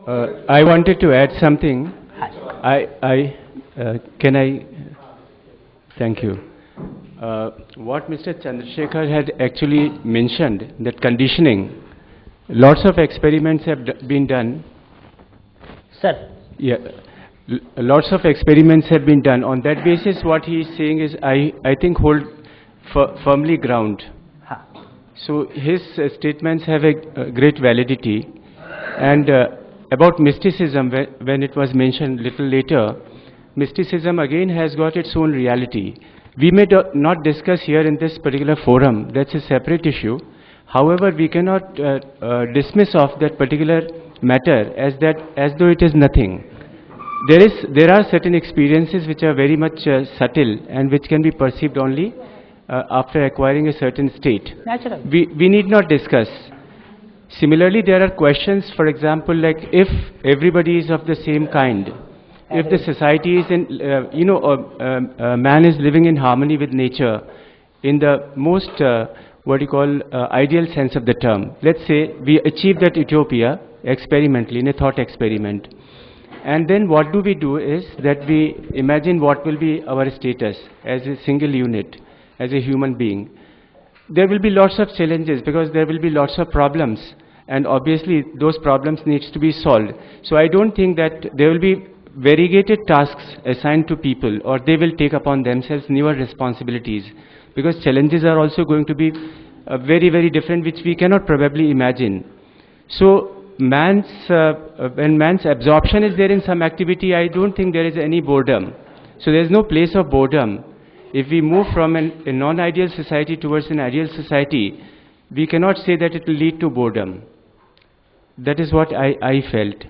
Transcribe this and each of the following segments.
I wanted to add something. Can I? Thank you. What Mr. Chandrasekhar had actually mentioned, that conditioning, lots of experiments have been done. Sir. Yeah, lots of experiments have been done. On that basis, what he is saying is, I think, hold firmly ground. So his statements have a great validity. And about mysticism, when it was mentioned little later, mysticism again has got its own reality. We may not discuss here in this particular forum, that's a separate issue. However, we cannot dismiss off that particular matter as though it is nothing. There are certain experiences which are very much subtle and which can be perceived only after acquiring a certain state. Naturally. We need not discuss. Similarly, there are questions, for example, like if everybody is of the same kind, if the society is in, man is living in harmony with nature in the most, ideal sense of the term. Let's say we achieve that utopia experimentally, in a thought experiment. And then what do we do is that we imagine what will be our status as a single unit, as a human being. There will be lots of challenges because there will be lots of problems, and obviously those problems needs to be solved. So I don't think that there will be variegated tasks assigned to people, or they will take upon themselves newer responsibilities, because challenges are also going to be very, very different, which we cannot probably imagine. So when man's absorption is there in some activity, I don't think there is any boredom. So there is no place of boredom. If we move from a non-ideal society towards an ideal society, we cannot say that it will lead to boredom. That is what I felt.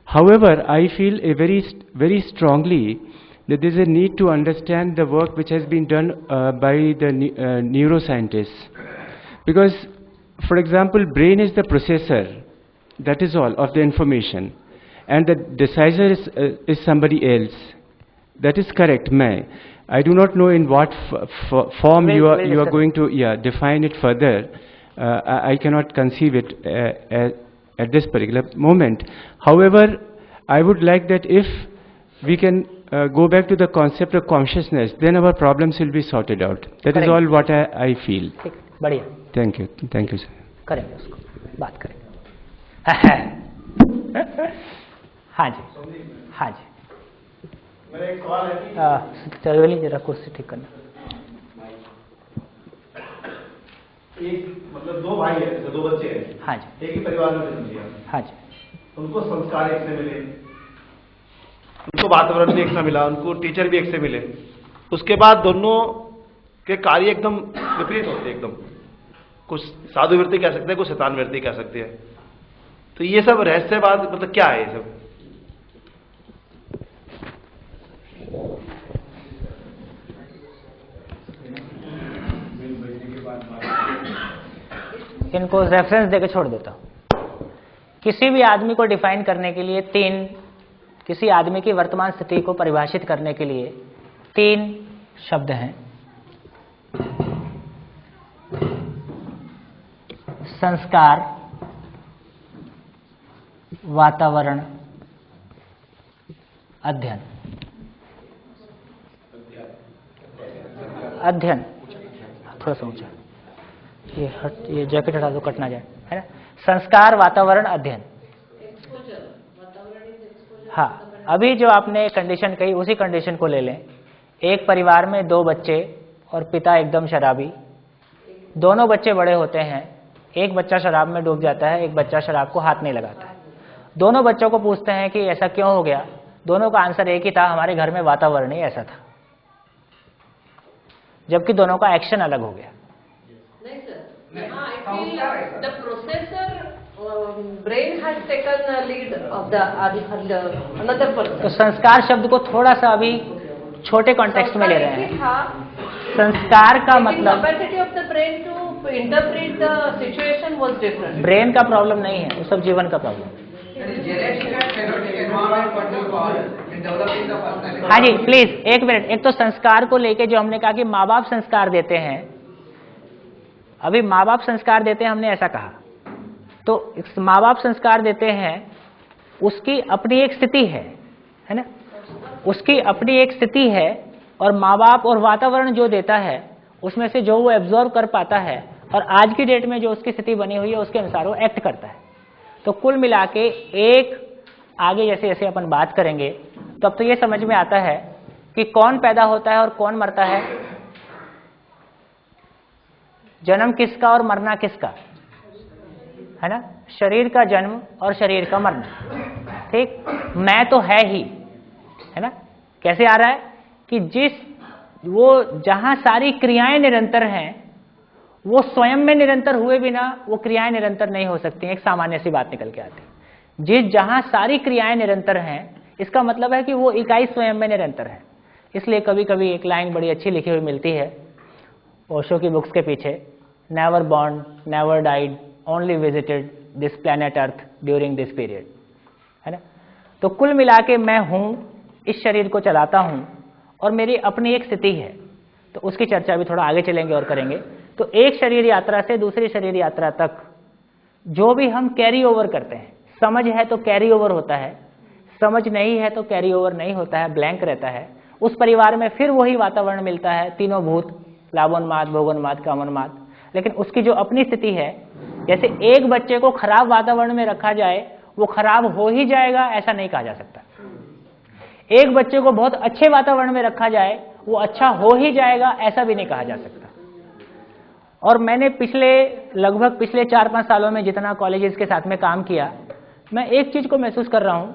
However, I feel very strongly that there is a need to understand the work which has been done by the neuroscientists. Because, for example, brain is the processor, that is all, of the information. And the decider is somebody else. That is correct, I do not know in what form you are going to define it further. I cannot conceive it at this particular moment. However, I would like that if we can go back to the concept of consciousness, then our problems will be sorted out. That is all what I feel. Thank you. Thank you, sir. करेंगे उसको, बात करेंगे. हाँ जी. मेरा एक सवाल है कि चलो जरा कुर्सी ठीक करना. एक मतलब दो भाई है, दो बच्चे हैं. हाँ जी. एक ही परिवार में जन्म लिया. हाँ जी. उनको संस्कार एक से मिले, उनको वातावरण भी एक से मिला, उनको टीचर भी एक से मिले. उसके बाद दोनों के कार्य एकदम विपरीत होते हैं. एकदम कुछ साधु वृत्ति कह सकते हैं, कुछ शैतान वृत्ति कह सकते हैं. तो ये सब रहस्यवाद मतलब क्या है ये सब? इनको रेफरेंस देके छोड़ देता हूं. किसी भी आदमी को डिफाइन करने के लिए किसी आदमी की वर्तमान स्थिति को परिभाषित करने के लिए 3 शब्द हैं. संस्कार, वातावरण, अध्ययन. थोड़ा सा ऊंचा, ये जैकेट हटा दो, कट ना जाए, है ना. संस्कार, वातावरण, अध्ययन. हाँ, अभी जो आपने कंडीशन कही उसी कंडीशन को ले लें. एक परिवार में 2 बच्चे और पिता एकदम शराबी. दोनों बच्चे बड़े होते हैं. एक बच्चा शराब में डूब जाता है, एक बच्चा शराब को हाथ नहीं लगाता है. दोनों बच्चों को पूछते हैं कि ऐसा क्यों हो गया. दोनों का आंसर एक ही था, हमारे घर में वातावरण ही ऐसा था. जबकि दोनों का एक्शन अलग हो गया. नहीं sir, the processor brain has taken a lead of the another person. तो संस्कार शब्द को थोड़ा सा अभी छोटे कॉन्टेक्स्ट में ले रहे हैं. संस्कार का मतलब capacity of the brain to interpret the situation was different. Brain का प्रॉब्लम नहीं है, वो सब जीवन का प्रॉब्लम. हाँ जी, प्लीज एक मिनट. एक तो संस्कार को लेके जो हमने कहा कि माँ बाप संस्कार देते हैं, अभी माँ बाप संस्कार देते हैं हमने ऐसा कहा. तो माँ बाप संस्कार देते हैं उसकी अपनी एक स्थिति है ना, उसकी अपनी एक स्थिति है, और माँ बाप और वातावरण जो देता है उसमें से जो वो एब्जॉर्ब कर पाता है और आज की डेट में जो उसकी स्थिति बनी हुई है उसके अनुसार वो एक्ट करता है। तो कुल मिला के एक आगे जैसे जैसे अपन बात करेंगे तो अब तो ये समझ में आता है कि कौन पैदा होता है और कौन मरता है, जन्म किसका और मरना किसका, है ना, शरीर का जन्म और शरीर का मरना। ठीक, मैं तो है ही, है ना। कैसे आ रहा है कि वो जहां सारी क्रियाएं निरंतर हैं वो स्वयं में निरंतर हुए बिना वो क्रियाएं निरंतर नहीं हो सकती। एक सामान्य सी बात निकल के आती है, जहां सारी क्रियाएं निरंतर हैं इसका मतलब है कि वो इकाई स्वयं में निरंतर है। इसलिए कभी कभी एक लाइन बड़ी अच्छी लिखी हुई मिलती है ओशो की बुक्स के पीछे, never born never died only visited this planet earth during this period, है ना। तो कुल मिला के मैं हूं, इस शरीर को चलाता हूं और मेरी अपनी एक स्थिति है। तो उसकी चर्चा भी थोड़ा आगे चलेंगे और करेंगे। तो एक शरीर यात्रा से दूसरी शरीर यात्रा तक जो भी हम कैरी ओवर करते हैं, समझ है तो कैरी ओवर होता है, समझ नहीं है तो कैरी ओवर नहीं होता है, ब्लैंक रहता है। उस परिवार में फिर वही वातावरण मिलता है, तीनों भूत, लाभोन्माद, भोगोन्माद, कामोन्माद, लेकिन उसकी जो अपनी स्थिति है, जैसे एक बच्चे को खराब वातावरण में रखा जाए वो खराब हो ही जाएगा ऐसा नहीं कहा जा सकता। एक बच्चे को बहुत अच्छे वातावरण में रखा जाए वो अच्छा हो ही जाएगा ऐसा भी नहीं कहा जा सकता। और मैंने लगभग पिछले 4-5 सालों में जितना कॉलेजेस के साथ में काम किया, मैं एक चीज को महसूस कर रहा हूं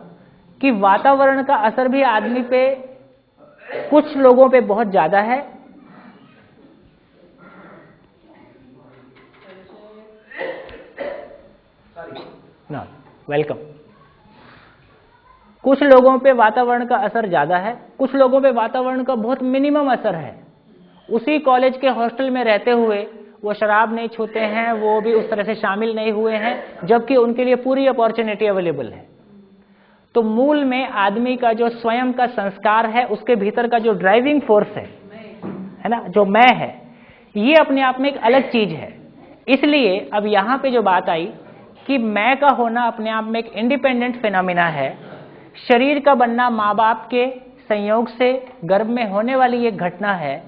कि वातावरण का असर भी आदमी पे, कुछ लोगों पे बहुत ज्यादा है, ना वेलकम। कुछ लोगों पे वातावरण का असर ज्यादा है, कुछ लोगों पे वातावरण का बहुत मिनिमम असर है। उसी कॉलेज के हॉस्टल में रहते हुए वो शराब नहीं छूते हैं, वो भी उस तरह से शामिल नहीं हुए हैं, जबकि उनके लिए पूरी अपॉर्चुनिटी अवेलेबल है। तो मूल में आदमी का जो स्वयं का संस्कार है, उसके भीतर का जो ड्राइविंग फोर्स है ना, जो मैं है, ये अपने आप में एक अलग चीज है। इसलिए अब यहां पे जो बात आई कि मैं का होना अपने आप में एक इंडिपेंडेंट फिनोमिना है, शरीर का बनना माँ बाप के संयोग से गर्भ में होने वाली एक घटना है,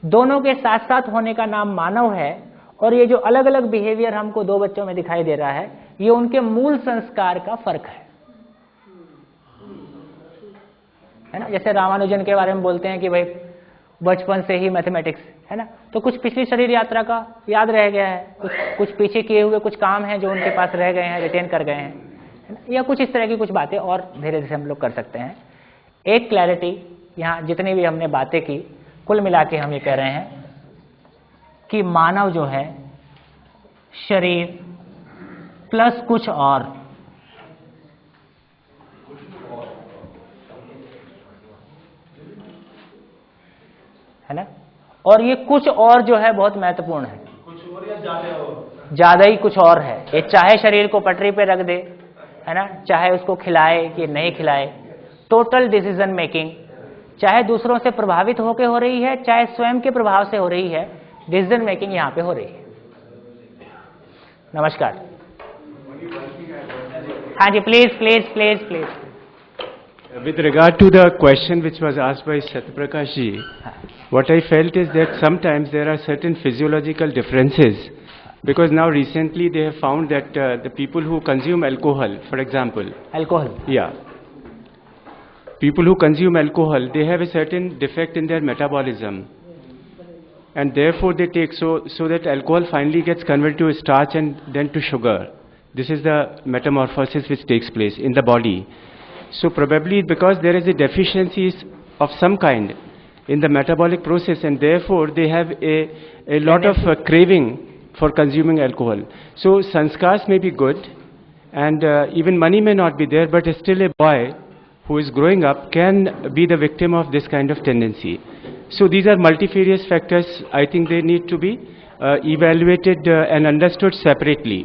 दोनों के साथ साथ होने का नाम मानव है, और ये जो अलग अलग बिहेवियर हमको दो बच्चों में दिखाई दे रहा है ये उनके मूल संस्कार का फर्क है ना। जैसे रामानुजन के बारे में बोलते हैं कि भाई बचपन से ही मैथमेटिक्स, है ना, तो कुछ पिछली शरीर यात्रा का याद रह गया है, कुछ पीछे किए हुए कुछ काम हैं जो उनके पास रह गए हैं, रिटेन कर गए हैं, है ना, या कुछ इस तरह की कुछ बातें और धीरे धीरे हम लोग कर सकते हैं। एक क्लैरिटी यहाँ जितनी भी हमने बातें की, कुल मिला के हम ये कह रहे हैं कि मानव जो है शरीर प्लस कुछ और, है ना, और ये कुछ और जो है बहुत महत्वपूर्ण है, कुछ और या ज्यादा ही कुछ और है। ये चाहे शरीर को पटरी पे रख दे, है ना, चाहे उसको खिलाए कि नहीं खिलाए, टोटल डिसीजन मेकिंग चाहे दूसरों से प्रभावित होकर हो रही है चाहे स्वयं के प्रभाव से हो रही है, डिसीजन मेकिंग यहाँ पे हो रही है। नमस्कार। हाँ जी, please please please please. With regard to the question which was asked by Satyaprakash ji, what I felt is that sometimes there are certain physiological differences, because now recently they have found that the people who consume alcohol, for example, people who consume alcohol, they have a certain defect in their metabolism, and therefore they take so that alcohol finally gets converted to starch and then to sugar. This is the metamorphosis which takes place in the body. So probably because there is a deficiency of some kind in the metabolic process, and therefore they have a lot of craving for consuming alcohol. So sanskars may be good, and even money may not be there, but still a boy who is growing up can be the victim of this kind of tendency. So these are multifarious factors. I think they need to be evaluated and understood separately.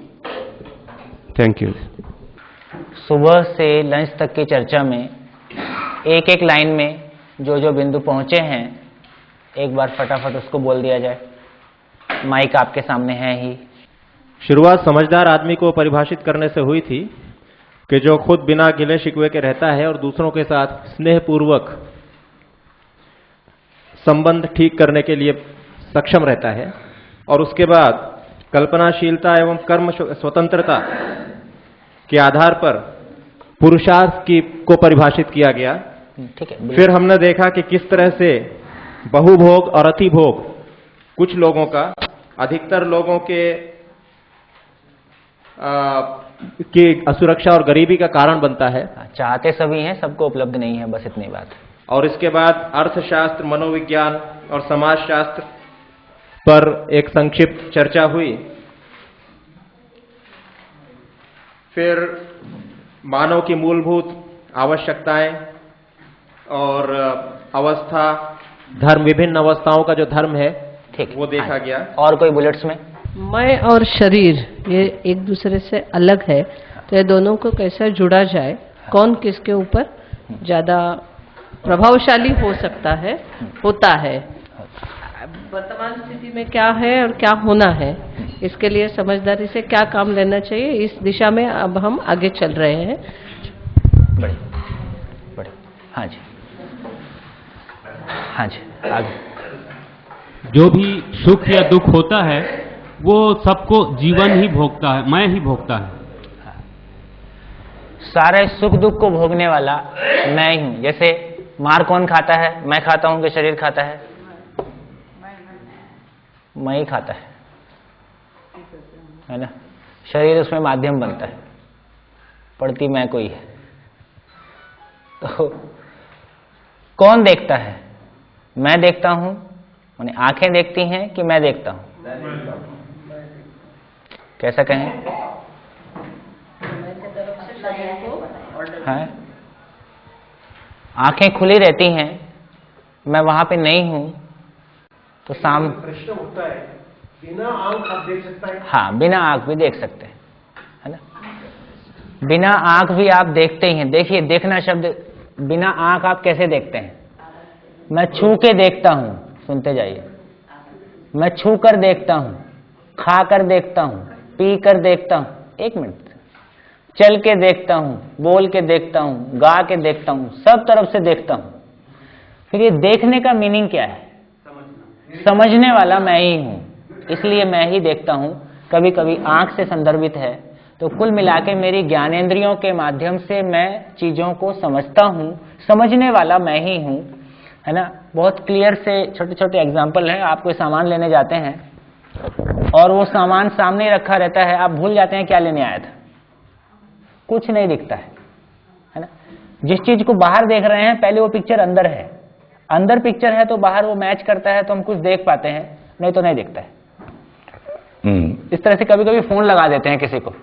Thank you. सुबह से lunch तक की चर्चा में एक एक line में जो जो बिंदु पहुंचे हैं एक बार फटाफट उसको बोल दिया जाए। माइक आपके सामने है ही। शुरुआत समझदार आदमी को परिभाषित करने से हुई थी। कि जो खुद बिना गिले शिकवे के रहता है और दूसरों के साथ स्नेहपूर्वक संबंध ठीक करने के लिए सक्षम रहता है, और उसके बाद कल्पनाशीलता एवं कर्म स्वतंत्रता के आधार पर पुरुषार्थ को परिभाषित किया गया। ठीक है। फिर हमने देखा कि किस तरह से बहुभोग और अतिभोग कुछ लोगों का, अधिकतर लोगों की असुरक्षा और गरीबी का कारण बनता है। चाहते सभी हैं, सबको उपलब्ध नहीं है, बस इतनी बात। और इसके बाद अर्थशास्त्र, मनोविज्ञान और समाजशास्त्र पर एक संक्षिप्त चर्चा हुई। फिर मानव की मूलभूत आवश्यकताएं और अवस्था, धर्म, विभिन्न अवस्थाओं का जो धर्म है, ठीक, वो देखा गया। और कोई बुलेट्स में? मैं और शरीर ये एक दूसरे से अलग है, तो ये दोनों को कैसे जुड़ा जाए, कौन किसके ऊपर ज्यादा प्रभावशाली हो सकता है, होता है, वर्तमान स्थिति में क्या है और क्या होना है, इसके लिए समझदारी से क्या काम लेना चाहिए, इस दिशा में अब हम आगे चल रहे हैं। बड़े बड़े, हाँ जी, हाँ जी, आगे। जो भी सुख या दुख होता है वो सबको जीवन ही भोगता है, मैं ही भोगता है। सारे सुख दुख को भोगने वाला मैं ही हूं। जैसे मार कौन खाता है? मैं खाता हूं कि शरीर खाता है? मैं ही खाता है ना। शरीर उसमें माध्यम बनता है, पड़ती मैं कोई है। तो कौन देखता है? मैं देखता हूं, माने आंखें देखती हैं कि मैं देखता हूं? कैसा कहें? है? आंखें खुली रहती हैं, मैं वहां पे नहीं हूं, तो प्रश्न उठता है, बिना आंख आप देख सकता है? हाँ, बिना आंख भी देख सकते हैं, है ना। बिना आंख भी आप देखते ही हैं। देखिए, देखना शब्द, बिना आंख आप कैसे देखते हैं? मैं छू के देखता हूं, सुनते जाइए। मैं छू कर देखता हूं, खा कर देखता हूं, पी कर देखता हूं। एक मिनट, चल के देखता हूं, बोल के देखता हूं, गा के देखता हूं, सब तरफ से देखता हूं। फिर ये देखने का मीनिंग क्या है? समझने वाला मैं ही हूं, इसलिए मैं ही देखता हूं। कभी कभी आंख से संदर्भित है, तो कुल मिला के मेरी ज्ञानेंद्रियों के माध्यम से मैं चीजों को समझता हूं। समझने वाला मैं ही हूं, है ना। बहुत क्लियर से छोटे छोटे एग्जाम्पल है। आप कोई सामान लेने जाते हैं और वो सामान सामने रखा रहता है, आप भूल जाते हैं क्या लेने आया था, कुछ नहीं दिखता है ना। जिस चीज को बाहर देख रहे हैं, पहले वो पिक्चर अंदर है, अंदर पिक्चर है तो बाहर वो मैच करता है, तो हम कुछ देख पाते हैं, नहीं तो नहीं दिखता है। इस तरह से कभी कभी फोन लगा देते हैं किसी को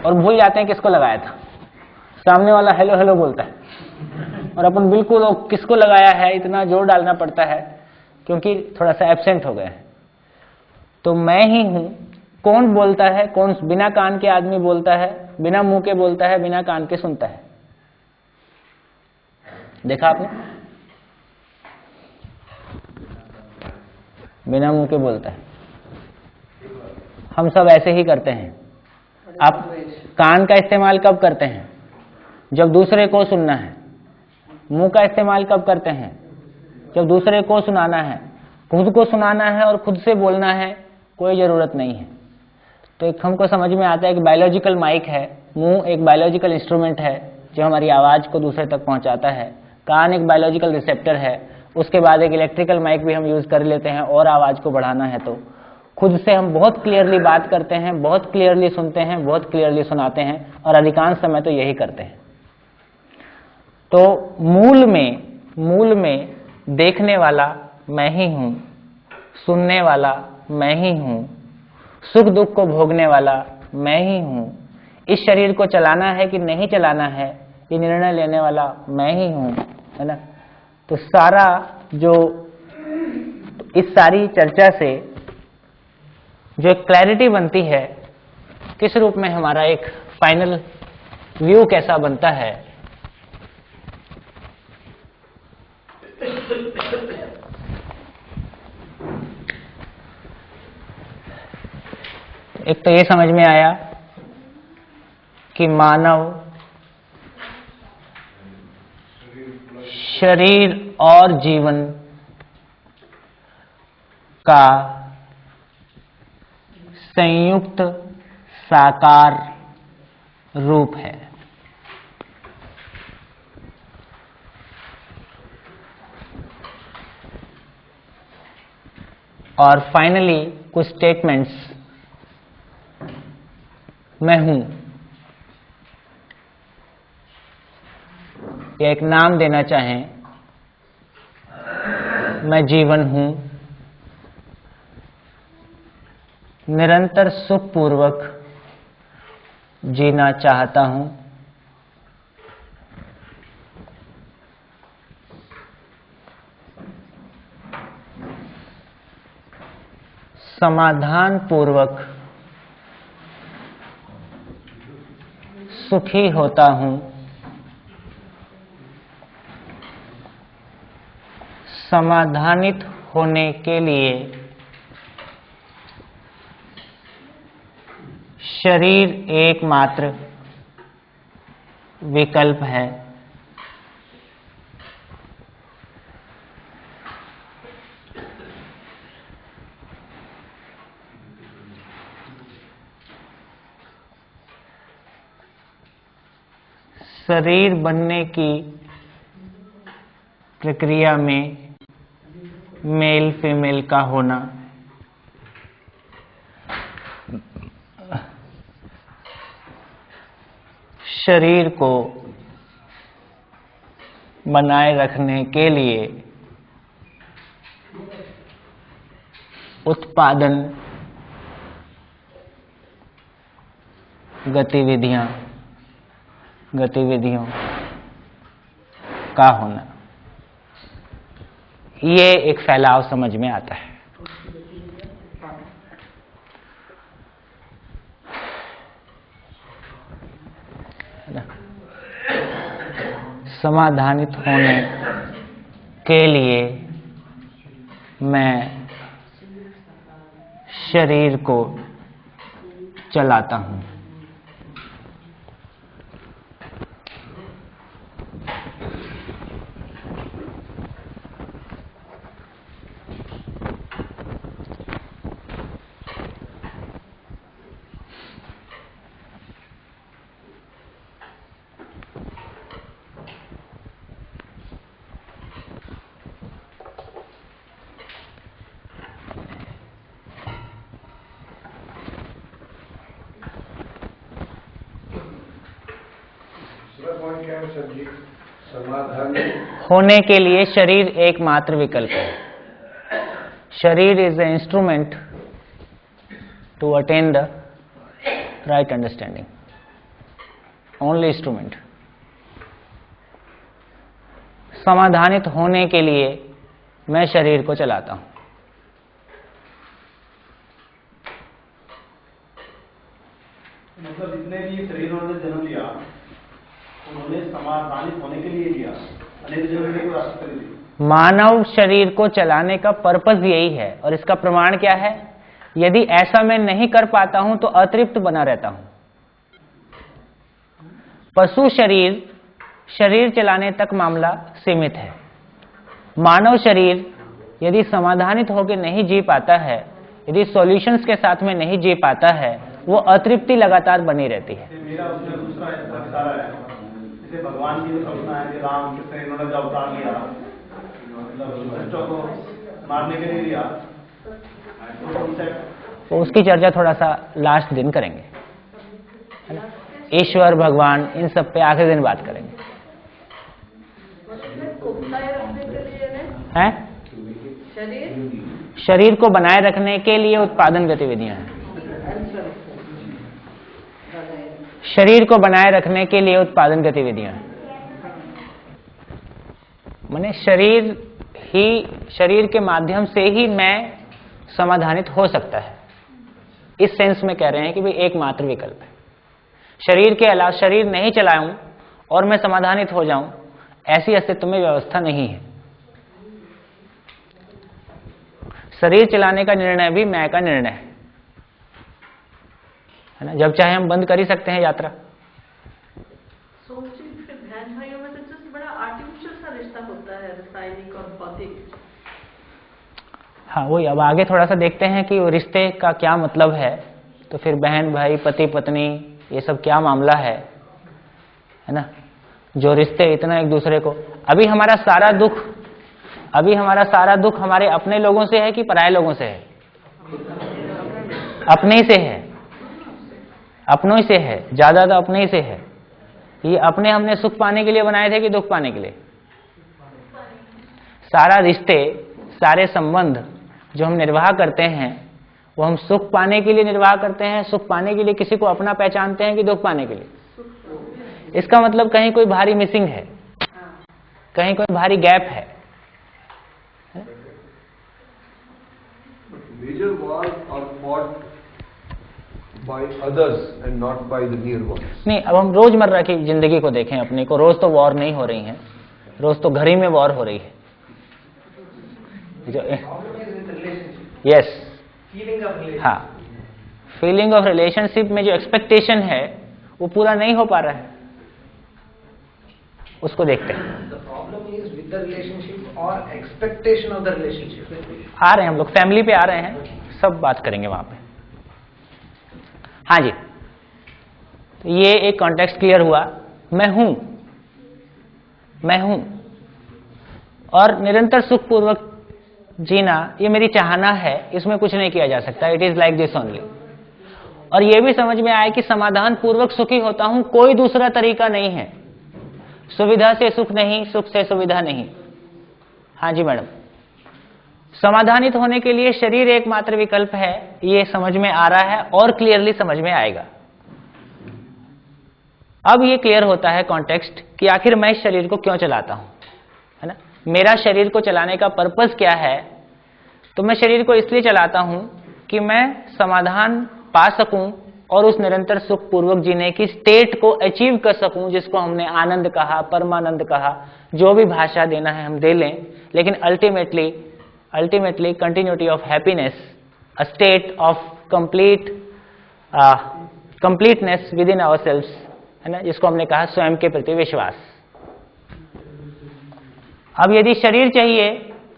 और भूल जाते हैं किसको लगाया था। सामने वाला हेलो हेलो बोलता है और अपन बिल्कुल किसको लगाया है इतना जोर डालना पड़ता है, क्योंकि थोड़ा सा एब्सेंट हो गए हैं। तो मैं ही हूं। कौन बोलता है? कौन बिना कान के आदमी बोलता है, बिना मुंह के बोलता है, बिना कान के सुनता है? देखा आपने? बिना मुंह के बोलता है। हम सब ऐसे ही करते हैं। आप कान का इस्तेमाल कब करते हैं? जब दूसरे को सुनना है। मुंह का इस्तेमाल कब करते हैं? जब दूसरे को सुनाना है। खुद को सुनाना है और खुद से बोलना है, कोई जरूरत नहीं है। तो एक हमको समझ में आता है कि बायोलॉजिकल माइक है, मुंह एक बायोलॉजिकल इंस्ट्रूमेंट है जो हमारी आवाज को दूसरे तक पहुंचाता है। कान एक बायोलॉजिकल रिसेप्टर है। उसके बाद एक इलेक्ट्रिकल माइक भी हम यूज कर लेते हैं और आवाज को बढ़ाना है तो खुद से हम बहुत क्लियरली बात करते हैं, बहुत क्लियरली सुनते हैं, बहुत क्लियरली सुनाते हैं, और अधिकांश समय तो यही करते हैं। तो मूल में देखने वाला मैं ही हूं, सुनने वाला मैं ही हूं, सुख दुख को भोगने वाला मैं ही हूं, इस शरीर को चलाना है कि नहीं चलाना है ये निर्णय लेने वाला मैं ही हूं, है ना। तो सारा जो इस सारी चर्चा से जो एक क्लैरिटी बनती है, किस रूप में हमारा एक फाइनल व्यू कैसा बनता है, एक तो ये समझ में आया कि मानव शरीर और जीवन का संयुक्त साकार रूप है। और फाइनली कुछ स्टेटमेंट्स, मैं हूं, या एक नाम देना चाहें, मैं जीवन हूं, निरंतर सुखपूर्वक जीना चाहता हूं, समाधान पूर्वक सुखी होता हूं, समाधानित होने के लिए शरीर एकमात्र विकल्प है। शरीर बनने की प्रक्रिया में मेल फीमेल का होना शरीर को बनाए रखने के लिए उत्पादन गतिविधियों का होना, ये एक फैलाव समझ में आता है। समाधानित होने के लिए मैं शरीर को चलाता हूं। होने के लिए शरीर एकमात्र विकल्प है। शरीर is a instrument to attain the right understanding, only instrument. समाधानित होने के लिए मैं शरीर को चलाता हूं। मतलब जितने भी शरीरों ने जन्म लिया उन्होंने समाधानित होने के लिए लिया, अनेक जन्म को रास्ते कर दी। मानव शरीर को चलाने का पर्पस यही है, और इसका प्रमाण क्या है? यदि ऐसा मैं नहीं कर पाता हूं तो अतृप्त बना रहता हूं। पशु शरीर चलाने तक मामला सीमित है। मानव शरीर यदि समाधानित होकर नहीं जी पाता है, यदि सॉल्यूशंस के साथ में नहीं जी पाता है, वो अतृप्ति लगातार बनी रहती है। मेरा उसमें दूसरा इशारा है, जैसे भगवान की जो कल्पना है कि राम कृष्ण इन्होंने जब अवतार लिया, मतलब दुष्टों को मारने के लिए लिया, तो उसकी चर्चा थोड़ा सा लास्ट दिन करेंगे, है ना? ईश्वर, भगवान, इन सब पे आखिरी दिन बात करेंगे। हैं? शरीर को बनाए रखने के लिए उत्पादन गतिविधियां हैं। शरीर को बनाए रखने के लिए उत्पादन गतिविधियां हैं। माने शरीर के माध्यम से ही मैं समाधानित हो सकता है। इस सेंस में कह रहे हैं कि भाई एकमात्र विकल्प है। शरीर के अलावा शरीर नहीं चलाऊं और मैं समाधानित हो जाऊं, ऐसी अस्तित्व में व्यवस्था नहीं है। शरीर चलाने का निर्णय भी मैं का निर्णय है ना? जब चाहे हम बंद कर ही सकते हैं यात्रा। बड़ा आर्टिफिशियल सा रिश्ता हाँ वही, अब आगे थोड़ा सा देखते हैं कि वो रिश्ते का क्या मतलब है, तो फिर बहन भाई पति पत्नी ये सब क्या मामला है ना, जो रिश्ते इतना एक दूसरे को, अभी हमारा सारा दुख हमारे अपने लोगों से है कि पराये लोगों से है? अपने ही से है, अपनों ही से है, ज्यादा तो अपने ही से है। ये अपने हमने सुख पाने के लिए बनाए थे कि दुख पाने के लिए? सारा रिश्ते, सारे संबंध जो हम निर्वाह करते हैं वो हम सुख पाने के लिए निर्वाह करते हैं, सुख पाने के लिए किसी को अपना पहचानते हैं कि दुख पाने के लिए? इसका मतलब कहीं कोई भारी मिसिंग है, कहीं कोई भारी गैप है। Major wars are fought by others and not by the near ones. नहीं, अब हम रोजमर्रा की जिंदगी को देखें अपने को, रोज तो वॉर नहीं हो रही है, रोज तो घर ही में वॉर हो रही है। यस, हाँ, फीलिंग ऑफ रिलेशनशिप में जो एक्सपेक्टेशन है वो पूरा नहीं हो पा रहा है, उसको देखते हैं। The problem is with the relationship or expectation of the relationship. आ रहे हैं हम लोग, फैमिली पे आ रहे हैं, सब बात करेंगे वहां पे। हाँ जी, तो ये एक कॉन्टेक्स्ट क्लियर हुआ, मैं हूं और निरंतर सुखपूर्वक जीना ये मेरी चाहना है, इसमें कुछ नहीं किया जा सकता, it is like this only. और ये भी समझ में आया कि समाधान पूर्वक सुखी होता हूं, कोई दूसरा तरीका नहीं है, सुविधा से सुख नहीं, सुख से सुविधा नहीं। हाँ जी मैडम, समाधानित होने के लिए शरीर एकमात्र विकल्प है, ये समझ में आ रहा है और क्लियरली समझ में आएगा। अब ये क्लियर होता है कॉन्टेक्स्ट कि आखिर मैं इस शरीर को क्यों चलाता हूं, है ना, मेरा शरीर को चलाने का पर्पस क्या है। तो मैं शरीर को इसलिए चलाता हूं कि मैं समाधान पा सकूं और उस निरंतर सुख पूर्वक जीने की स्टेट को अचीव कर सकूं, जिसको हमने आनंद कहा, परमानंद कहा, जो भी भाषा देना है हम दे लें, लेकिन ultimately continuity of happiness, a state of completeness with in ourselves, है ना, जिसको हमने कहा स्वयं के प्रति विश्वास। अब यदि शरीर चाहिए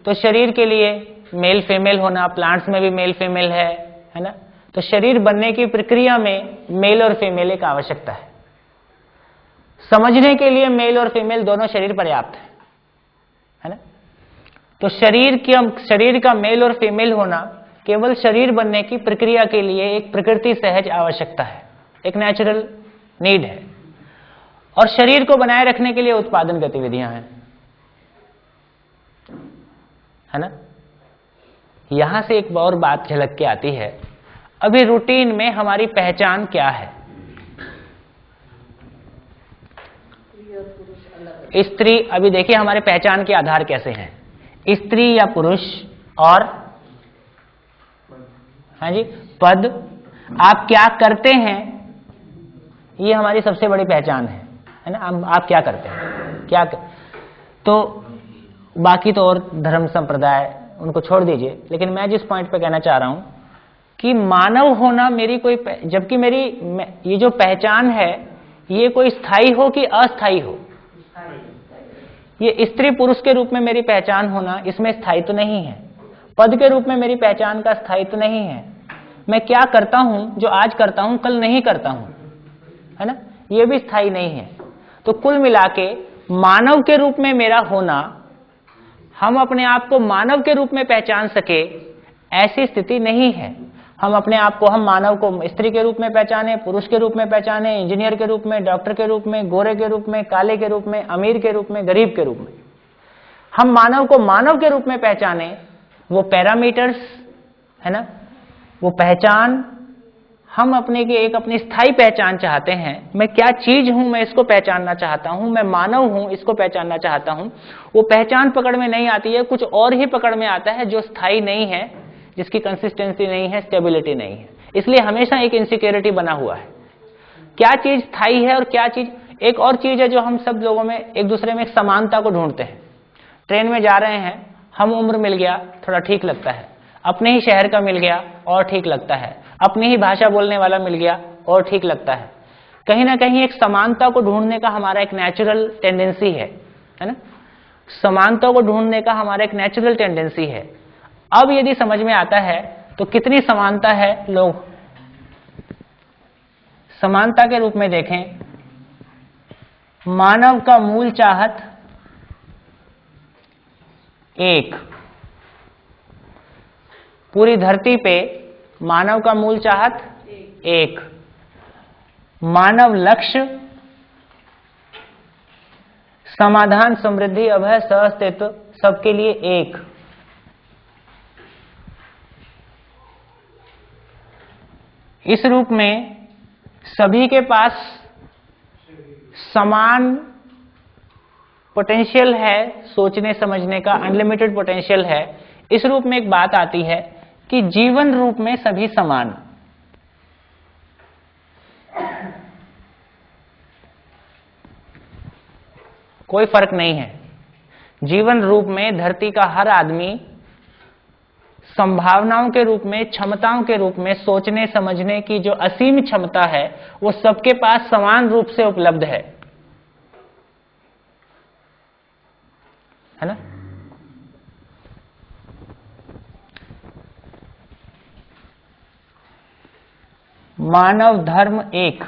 तो शरीर के लिए मेल फीमेल होना, प्लांट्स में भी मेल फीमेल है ना, तो शरीर बनने की प्रक्रिया में मेल और फीमेल एक आवश्यकता है। समझने के लिए मेल और फीमेल दोनों शरीर पर्याप्त है ना। तो शरीर का मेल और फीमेल होना केवल शरीर बनने की प्रक्रिया के लिए एक प्रकृति सहज आवश्यकता है, एक नेचुरल नीड है। और शरीर को बनाए रखने के लिए उत्पादन गतिविधियां हैं, है ना। यहां से एक और बात झलक के आती है, अभी रूटीन में हमारी पहचान क्या है। स्त्री, अभी देखिए हमारे पहचान के आधार कैसे हैं, स्त्री या पुरुष, और हाँ जी पद, आप क्या करते हैं, ये हमारी सबसे बड़ी पहचान है ना। आप क्या करते हैं, तो बाकी तो और धर्म संप्रदाय उनको छोड़ दीजिए, लेकिन मैं जिस पॉइंट पे कहना चाह रहा हूं कि मानव होना मेरी कोई, जबकि मेरी ये जो पहचान है ये कोई स्थायी हो कि अस्थायी हो, ये स्त्री पुरुष के रूप में मेरी पहचान होना, इसमें स्थायित्व नहीं है। पद के रूप में मेरी पहचान का स्थायित्व नहीं है। मैं क्या करता हूं, जो आज करता हूं कल नहीं करता हूं, है ना, ये भी स्थायी नहीं है। तो कुल मिला के मानव के रूप में मेरा होना, हम अपने आप को मानव के रूप में पहचान सके ऐसी स्थिति नहीं है। हम अपने आप को, हम मानव को स्त्री के रूप में पहचाने, पुरुष के रूप में पहचाने, इंजीनियर के रूप में, डॉक्टर के रूप में, गोरे के रूप में, काले के रूप में, अमीर के रूप में, गरीब के रूप में, हम मानव को मानव के रूप में पहचाने, वो पैरामीटर्स है ना, वो पहचान, हम अपने की एक अपनी स्थायी पहचान चाहते हैं। मैं क्या चीज हूं, मैं इसको पहचानना चाहता हूं, मैं मानव हूं, इसको पहचानना चाहता हूं। वो पहचान पकड़ में नहीं आती है, कुछ और ही पकड़ में आता है जो स्थायी नहीं है, जिसकी कंसिस्टेंसी नहीं है, स्टेबिलिटी नहीं है। इसलिए हमेशा एक इनसिक्योरिटी बना हुआ है, क्या चीज स्थायी है और क्या चीज। एक और चीज है जो हम सब लोगों में एक दूसरे में एक समानता को ढूंढते हैं। ट्रेन में जा रहे हैं, हम उम्र मिल गया, थोड़ा ठीक लगता है, अपने ही शहर का मिल गया और ठीक लगता है, अपनी ही भाषा बोलने वाला मिल गया और ठीक लगता है। कहीं ना कहीं एक समानता को ढूंढने का हमारा एक नेचुरल टेंडेंसी है ना, समानता को ढूंढने का हमारा एक नेचुरल टेंडेंसी है। अब यदि समझ में आता है तो कितनी समानता है, लोग समानता के रूप में देखें, मानव का मूल चाहत 1, पूरी धरती पे मानव का मूल चाहत 1, मानव लक्ष्य समाधान, समृद्धि, अभय, सहअस्तित्व सबके लिए 1। इस रूप में सभी के पास समान पोटेंशियल है, सोचने समझने का अनलिमिटेड पोटेंशियल है। इस रूप में एक बात आती है कि जीवन रूप में सभी समान, कोई फर्क नहीं है। जीवन रूप में धरती का हर आदमी संभावनाओं के रूप में, क्षमताओं के रूप में सोचने समझने की जो असीम क्षमता है वो सबके पास समान रूप से उपलब्ध है ना? मानव धर्म 1,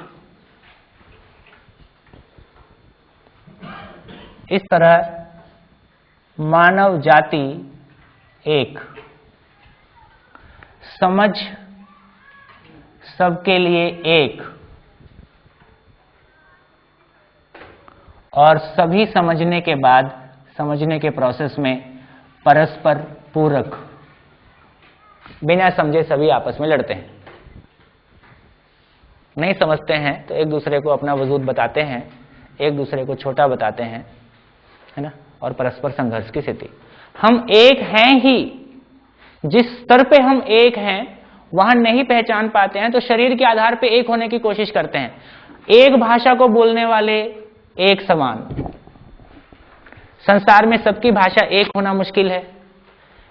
इस तरह मानव जाति 1, समझ सबके लिए 1, और सभी समझने के बाद, समझने के प्रोसेस में परस्पर पूरक, बिना समझे सभी आपस में लड़ते हैं, नहीं समझते हैं तो एक दूसरे को अपना वजूद बताते हैं, एक दूसरे को छोटा बताते हैं, है ना? और परस्पर संघर्ष की स्थिति। हम एक हैं ही, जिस स्तर पे हम एक हैं वहां नहीं पहचान पाते हैं तो शरीर के आधार पे एक होने की कोशिश करते हैं। एक भाषा को बोलने वाले एक समान, संसार में सबकी भाषा एक होना मुश्किल है।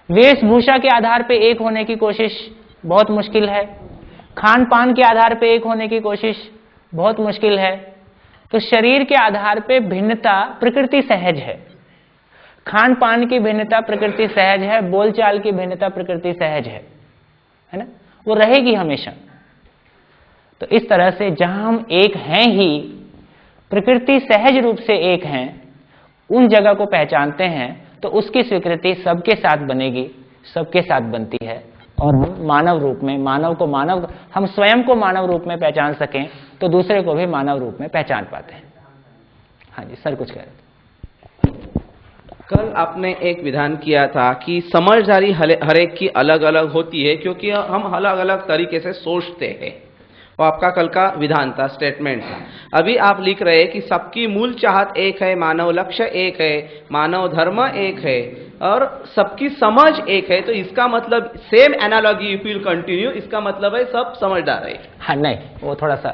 वेशभूषा के आधार पे एक होने की कोशिश बहुत मुश्किल है। खान पान के आधार पे एक होने की कोशिश बहुत मुश्किल है। तो शरीर के आधार पे भिन्नता प्रकृति सहज है, खान पान की भिन्नता प्रकृति सहज है, बोलचाल की भिन्नता प्रकृति सहज है ना? वो रहेगी हमेशा। तो इस तरह से जहां हम एक हैं ही, प्रकृति सहज रूप से एक हैं, उन जगह को पहचानते हैं तो उसकी स्वीकृति सबके साथ बनेगी, सबके साथ बनती है। और हम मानव रूप में, मानव को मानव, हम स्वयं को मानव रूप में पहचान सकें तो दूसरे को भी मानव रूप में पहचान पाते हैं। हाँ जी सर, कुछ कह रहे थे। कल आपने एक विधान किया था कि समझदारी हर एक की अलग अलग होती है क्योंकि हम अलग अलग तरीके से सोचते हैं, वो आपका कल का विधान था, स्टेटमेंट था। अभी आप लिख रहे हैं कि सबकी मूल चाहत एक है, मानव लक्ष्य एक है, मानव धर्म एक है और सबकी समझ एक है। तो इसका मतलब same analogy if will continue, इसका मतलब है सब समझदार है। हाँ नहीं, वो थोड़ा सा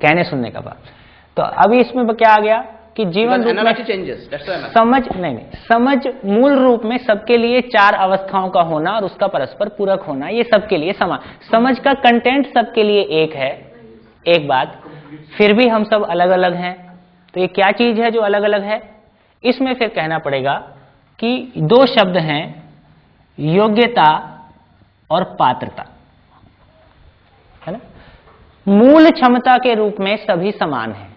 कहने सुनने का बात। तो अभी इसमें क्या आ गया कि जीवन रूप में समझ नहीं, समझ मूल रूप में सबके लिए 4 अवस्थाओं का होना और उसका परस्पर पूरक होना, ये सबके लिए समान। समझ का कंटेंट सबके लिए एक है, एक बात, फिर भी हम सब अलग अलग हैं। तो ये क्या चीज है जो अलग अलग है? इसमें फिर कहना पड़ेगा कि 2 शब्द हैं, योग्यता और पात्रता, है ना? मूल क्षमता के रूप में सभी समान हैं,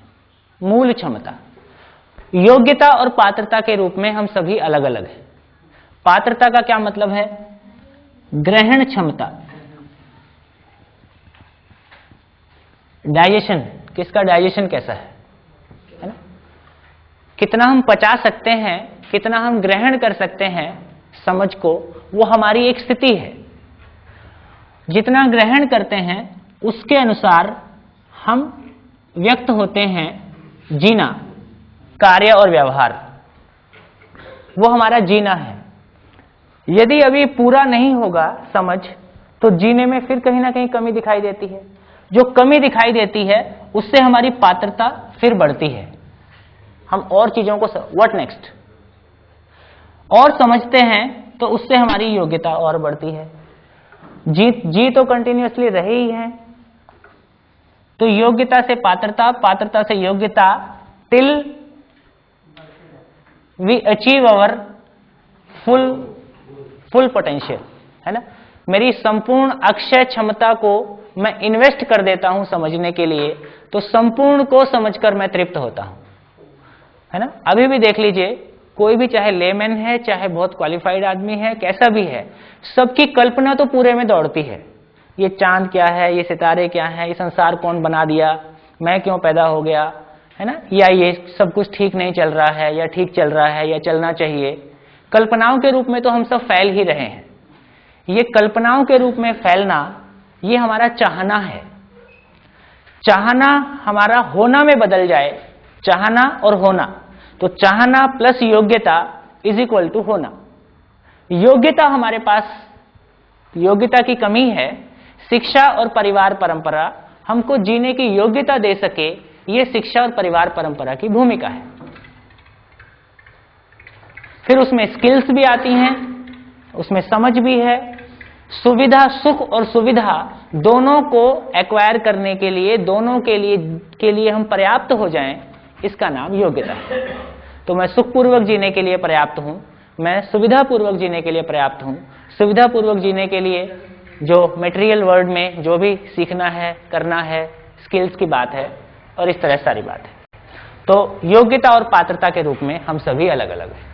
मूल क्षमता। योग्यता और पात्रता के रूप में हम सभी अलग अलग हैं। पात्रता का क्या मतलब है? ग्रहण क्षमता, डाइजेशन, किसका डाइजेशन कैसा है ना? कितना हम पचा सकते हैं, कितना हम ग्रहण कर सकते हैं समझ को, वो हमारी एक स्थिति है। जितना ग्रहण करते हैं उसके अनुसार हम व्यक्त होते हैं जीना, कार्य और व्यवहार, वो हमारा जीना है। यदि अभी पूरा नहीं होगा समझ तो जीने में फिर कहीं ना कहीं कमी दिखाई देती है। जो कमी दिखाई देती है उससे हमारी पात्रता फिर बढ़ती है। हम और चीजों को व्हाट नेक्स्ट और समझते हैं तो उससे हमारी योग्यता और बढ़ती है। जी तो कंटिन्यूअसली रहे ही है। तो योग्यता से पात्रता, पात्रता से योग्यता, till we achieve our full potential. है ना। मेरी संपूर्ण अक्षय क्षमता को मैं इन्वेस्ट कर देता हूं समझने के लिए, तो संपूर्ण को समझकर मैं तृप्त होता हूं, है ना। अभी भी देख लीजिए, कोई भी चाहे लेमैन है, चाहे बहुत क्वालिफाइड आदमी है, कैसा भी है, सबकी कल्पना तो पूरे में दौड़ती है। ये चांद क्या है, ये सितारे क्या है, ये संसार कौन बना दिया, मैं क्यों पैदा हो गया, है ना, या ये सब कुछ ठीक नहीं चल रहा है, या ठीक चल रहा है, या चलना चाहिए। कल्पनाओं के रूप में तो हम सब फैल ही रहे हैं। ये कल्पनाओं के रूप में फैलना, ये हमारा चाहना है। चाहना हमारा होना में बदल जाए, चाहना और होना, तो चाहना प्लस योग्यता इज इक्वल टू होना। योग्यता हमारे पास, योग्यता की कमी है। शिक्षा और परिवार परंपरा हमको जीने की योग्यता दे सके, ये शिक्षा और परिवार परंपरा की भूमिका है। फिर उसमें स्किल्स भी आती हैं, उसमें समझ भी है। सुविधा, सुख और सुविधा दोनों को एक्वायर करने के लिए, दोनों के लिए हम पर्याप्त हो जाएं, इसका नाम योग्यता है। तो मैं सुखपूर्वक जीने के लिए पर्याप्त हूं, मैं सुविधापूर्वक जीने के लिए पर्याप्त हूं। सुविधापूर्वक जीने के लिए जो मटेरियल वर्ल्ड में जो भी सीखना है, करना है, स्किल्स की बात है, और इस तरह सारी बात है। तो योग्यता और पात्रता के रूप में हम सभी अलग अलग हैं।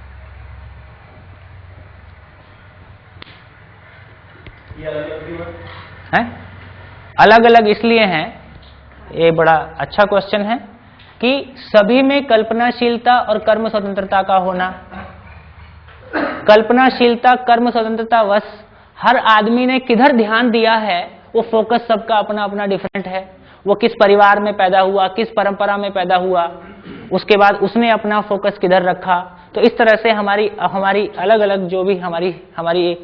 अलग अलग इसलिए हैं, ये बड़ा अच्छा क्वेश्चन है, कि सभी में कल्पनाशीलता और कर्म स्वतंत्रता का होना। कल्पनाशीलता, कर्म स्वतंत्रता वश हर आदमी ने किधर ध्यान दिया है, वो फोकस सबका अपना अपना डिफरेंट है। वो किस परिवार में पैदा हुआ, किस परंपरा में पैदा हुआ, उसके बाद उसने अपना फोकस किधर रखा। तो इस तरह से हमारी अलग अलग जो भी हमारी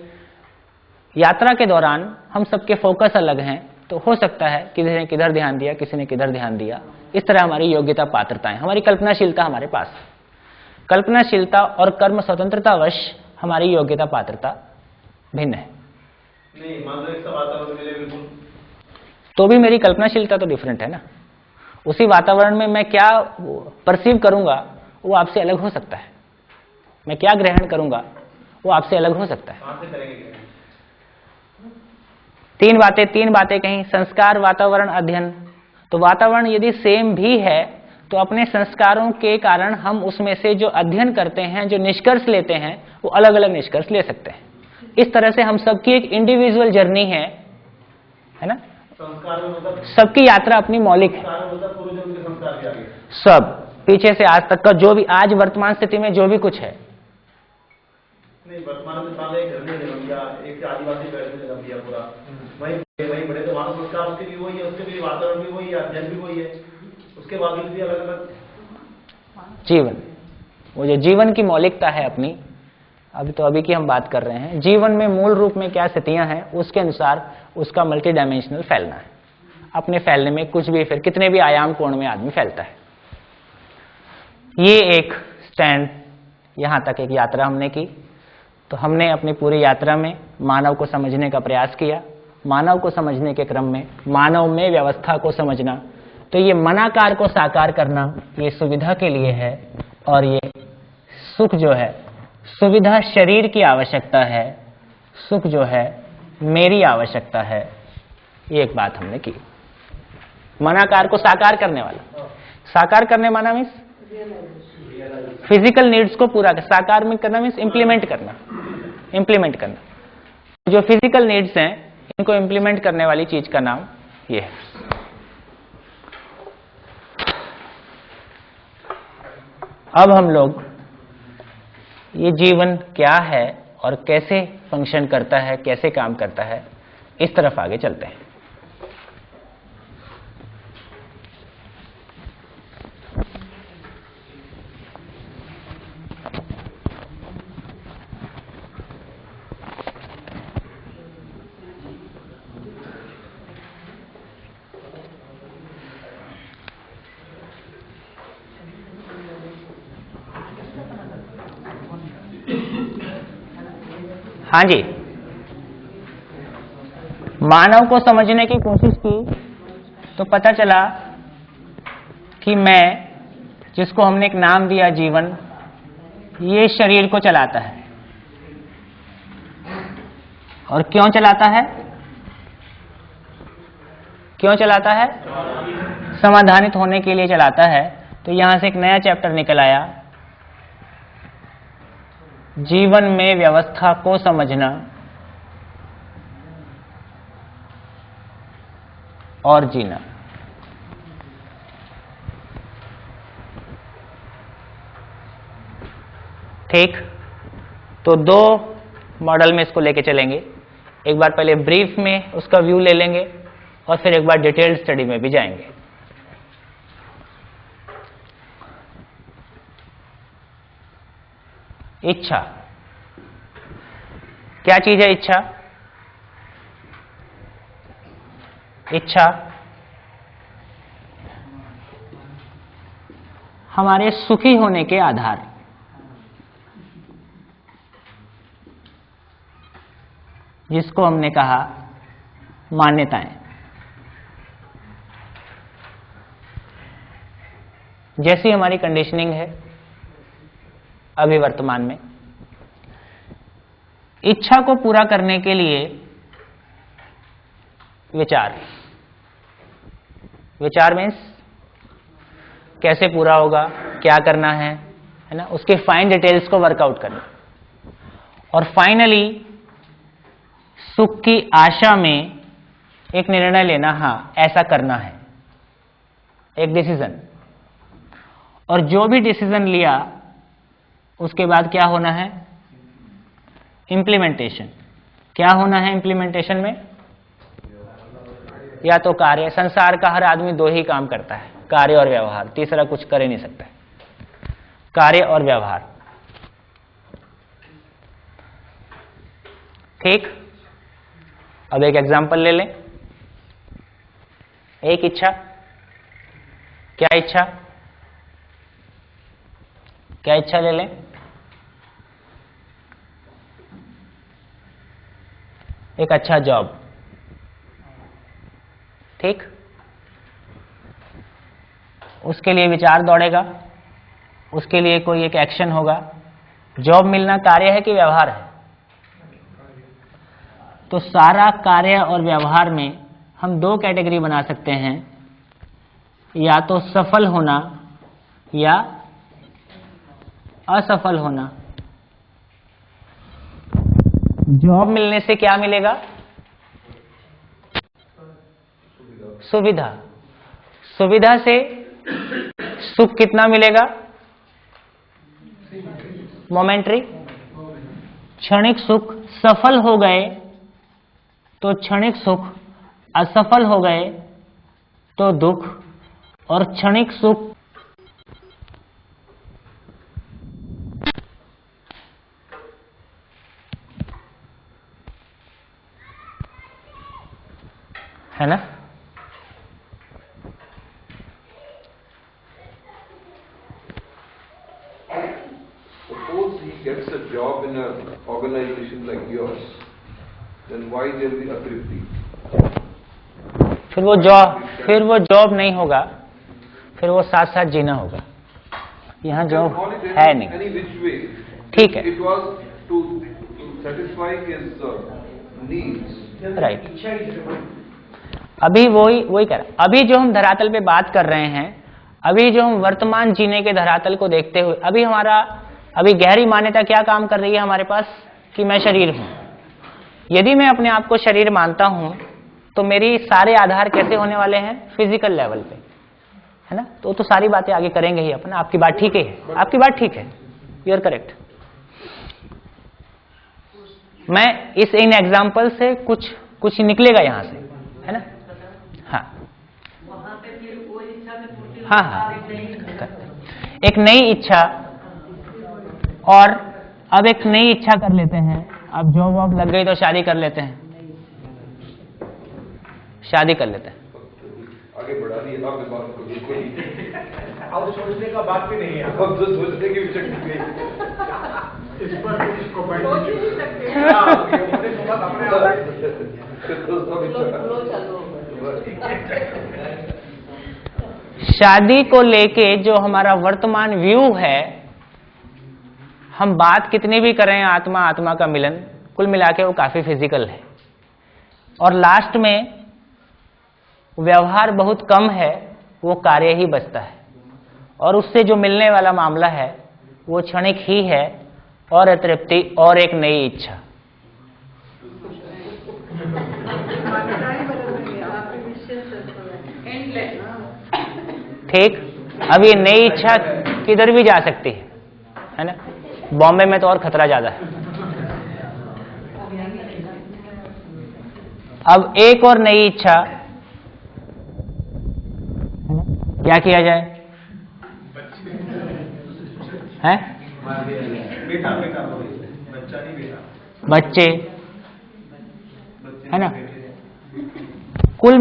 यात्रा के दौरान हम सबके फोकस अलग हैं। तो हो सकता है किसी ने किधर ध्यान दिया, किसी ने किधर ध्यान दिया। इस तरह हमारी योग्यता, पात्रताएं, हमारी कल्पनाशीलता हमारे पास। कल्पनाशीलता और कर्म स्वतंत्रतावश हमारी योग्यता, पात्रता भिन्न है। नहीं, मान लो एक सा वातावरण मिले बिल्कुल, तो भी मेरी कल्पनाशीलता तो डिफरेंट है ना। उसी वातावरण में मैं क्या परसीव करूंगा वो आपसे अलग हो सकता है। मैं क्या ग्रहण करूंगा वो आपसे अलग हो सकता है। कहां से करेंगे? तीन बातें कहीं, संस्कार, वातावरण, अध्ययन। तो वातावरण यदि सेम भी है तो अपने संस्कारों के कारण हम उसमें से जो अध्ययन करते हैं, जो निष्कर्ष लेते हैं, वो अलग अलग निष्कर्ष ले सकते हैं। इस तरह से हम सबकी एक इंडिविजुअल जर्नी है ना। संस्कार में मतलब सबकी यात्रा अपनी मौलिक है। पूर्व जन्म के संस्कार भी आगे, सब पीछे से आज तक का जो भी, आज वर्तमान स्थिति में जो भी कुछ है। नहीं, वर्तमान में मान लो एक घर में जन्म लिया, एक आदिवासी घर में जन्म लिया, पूरा वही बड़े, तो वहां संस्कार उसके भी वही है, उसके भी वातावरण भी वही है, अध्ययन भी वही है, उसके बावजूद भी अलग अलग जीवन, वो जो जीवन की मौलिकता है अपनी, अभी की हम बात कर रहे हैं। जीवन में मूल रूप में क्या स्थितियां हैं, उसके अनुसार उसका मल्टी डायमेंशनल फैलना है। अपने फैलने में कुछ भी, फिर कितने भी आयाम कोण में आदमी फैलता है। ये एक स्टैंड, यहां तक एक यात्रा हमने की। तो हमने अपनी पूरी यात्रा में मानव को समझने का प्रयास किया। मानव को समझने के क्रम में मानव में व्यवस्था को समझना, तो ये मनाकार को साकार करना, ये सुविधा के लिए है। और ये सुख जो है, सुविधा शरीर की आवश्यकता है, सुख जो है मेरी आवश्यकता है। ये एक बात हमने की। मनाकार को साकार करने वाला, साकार करने माना मीन्स फिजिकल नीड्स को पूरा कर, साकार में करना मीन्स इम्प्लीमेंट करना, इम्प्लीमेंट करना। जो फिजिकल नीड्स हैं इनको इम्प्लीमेंट करने वाली चीज का नाम ये है। अब हम लोग ये जीवन क्या है और कैसे फंक्शन करता है, कैसे काम करता है, इस तरफ आगे चलते हैं। हाँ जी, मानव को समझने की कोशिश की तो पता चला कि मैं, जिसको हमने एक नाम दिया जीवन, ये शरीर को चलाता है। और क्यों चलाता है? क्यों चलाता है? समाधानित होने के लिए चलाता है। तो यहां से एक नया चैप्टर निकल आया, जीवन में व्यवस्था को समझना और जीना। ठीक, तो दो मॉडल में इसको लेके चलेंगे। एक बार पहले ब्रीफ में उसका व्यू ले लेंगे और फिर एक बार डिटेल्ड स्टडी में भी जाएंगे। इच्छा क्या चीज है? इच्छा, इच्छा हमारे सुखी होने के आधार, जिसको हमने कहा मान्यताएं। जैसी हमारी कंडीशनिंग है अभी वर्तमान में, इच्छा को पूरा करने के लिए विचार, विचार मीन्स कैसे पूरा होगा, क्या करना है ना, उसके फाइन डिटेल्स को वर्कआउट करना, और फाइनली सुख की आशा में एक निर्णय लेना, हाँ ऐसा करना है, एक डिसीजन। और जो भी डिसीजन लिया उसके बाद क्या होना है? इम्प्लीमेंटेशन। क्या होना है इम्प्लीमेंटेशन में? या तो कार्य, संसार का हर आदमी दो ही काम करता है, कार्य और व्यवहार, तीसरा कुछ कर ही नहीं सकता है, कार्य और व्यवहार। ठीक, अब एक एग्जांपल ले लें। एक इच्छा, क्या इच्छा? क्या इच्छा ले लें? एक अच्छा जॉब। ठीक, उसके लिए विचार दौड़ेगा, उसके लिए कोई एक एक्शन होगा। जॉब मिलना कार्य है कि व्यवहार है? तो सारा कार्य और व्यवहार में हम दो कैटेगरी बना सकते हैं, या तो सफल होना या असफल होना। जॉब मिलने से क्या मिलेगा? सुविधा। सुविधा से सुख कितना मिलेगा? मोमेंटरी, क्षणिक सुख। सफल हो गए तो क्षणिक सुख, असफल हो गए तो दुख। और क्षणिक सुख है ना? Suppose he gets a job in an organization like yours, then why there will be atripti? फिर वो जॉब नहीं होगा, फिर वो साथ साथ जीना होगा। यहाँ जॉब है नहीं। Any which way. ठीक है, It was to satisfy his needs. Right. अभी वही कर, अभी जो हम धरातल पे बात कर रहे हैं, अभी जो हम वर्तमान जीने के धरातल को देखते हुए, अभी गहरी मान्यता क्या काम कर रही है हमारे पास कि मैं शरीर हूं। यदि मैं अपने आप को शरीर मानता हूं तो मेरी सारे आधार कैसे होने वाले हैं? फिजिकल लेवल पे, है ना? तो सारी बातें आगे करेंगे ही अपन। आपकी बात ठीक है, आपकी बात ठीक है, यू आर करेक्ट। मैं इन एग्जाम्पल से कुछ निकलेगा यहां से, है ना? हाँ, एक नई इच्छा, और अब एक नई इच्छा कर लेते हैं। अब जॉब वॉब लग गई तो शादी कर लेते हैं, शादी कर लेते हैं। आगे बढ़ा दिया आपने बात को, बिल्कुल ही। अब सोचने का बात भी नहीं है, अब तो सोचने की विचक गई। इस पर इसको शादी को लेके जो हमारा वर्तमान व्यू है, हम बात कितनी भी करें आत्मा आत्मा का मिलन, कुल मिला के वो काफ़ी फिजिकल है। और लास्ट में व्यवहार बहुत कम है, वो कार्य ही बचता है, और उससे जो मिलने वाला मामला है वो क्षणिक ही है और अतृप्ति और एक नई इच्छा। ठीक, अब ये नई इच्छा किधर भी जा सकती है ना। बॉम्बे में तो और खतरा ज्यादा है। अब एक और नई इच्छा, क्या किया जाए? हैं? बच्चे, है ना। कुल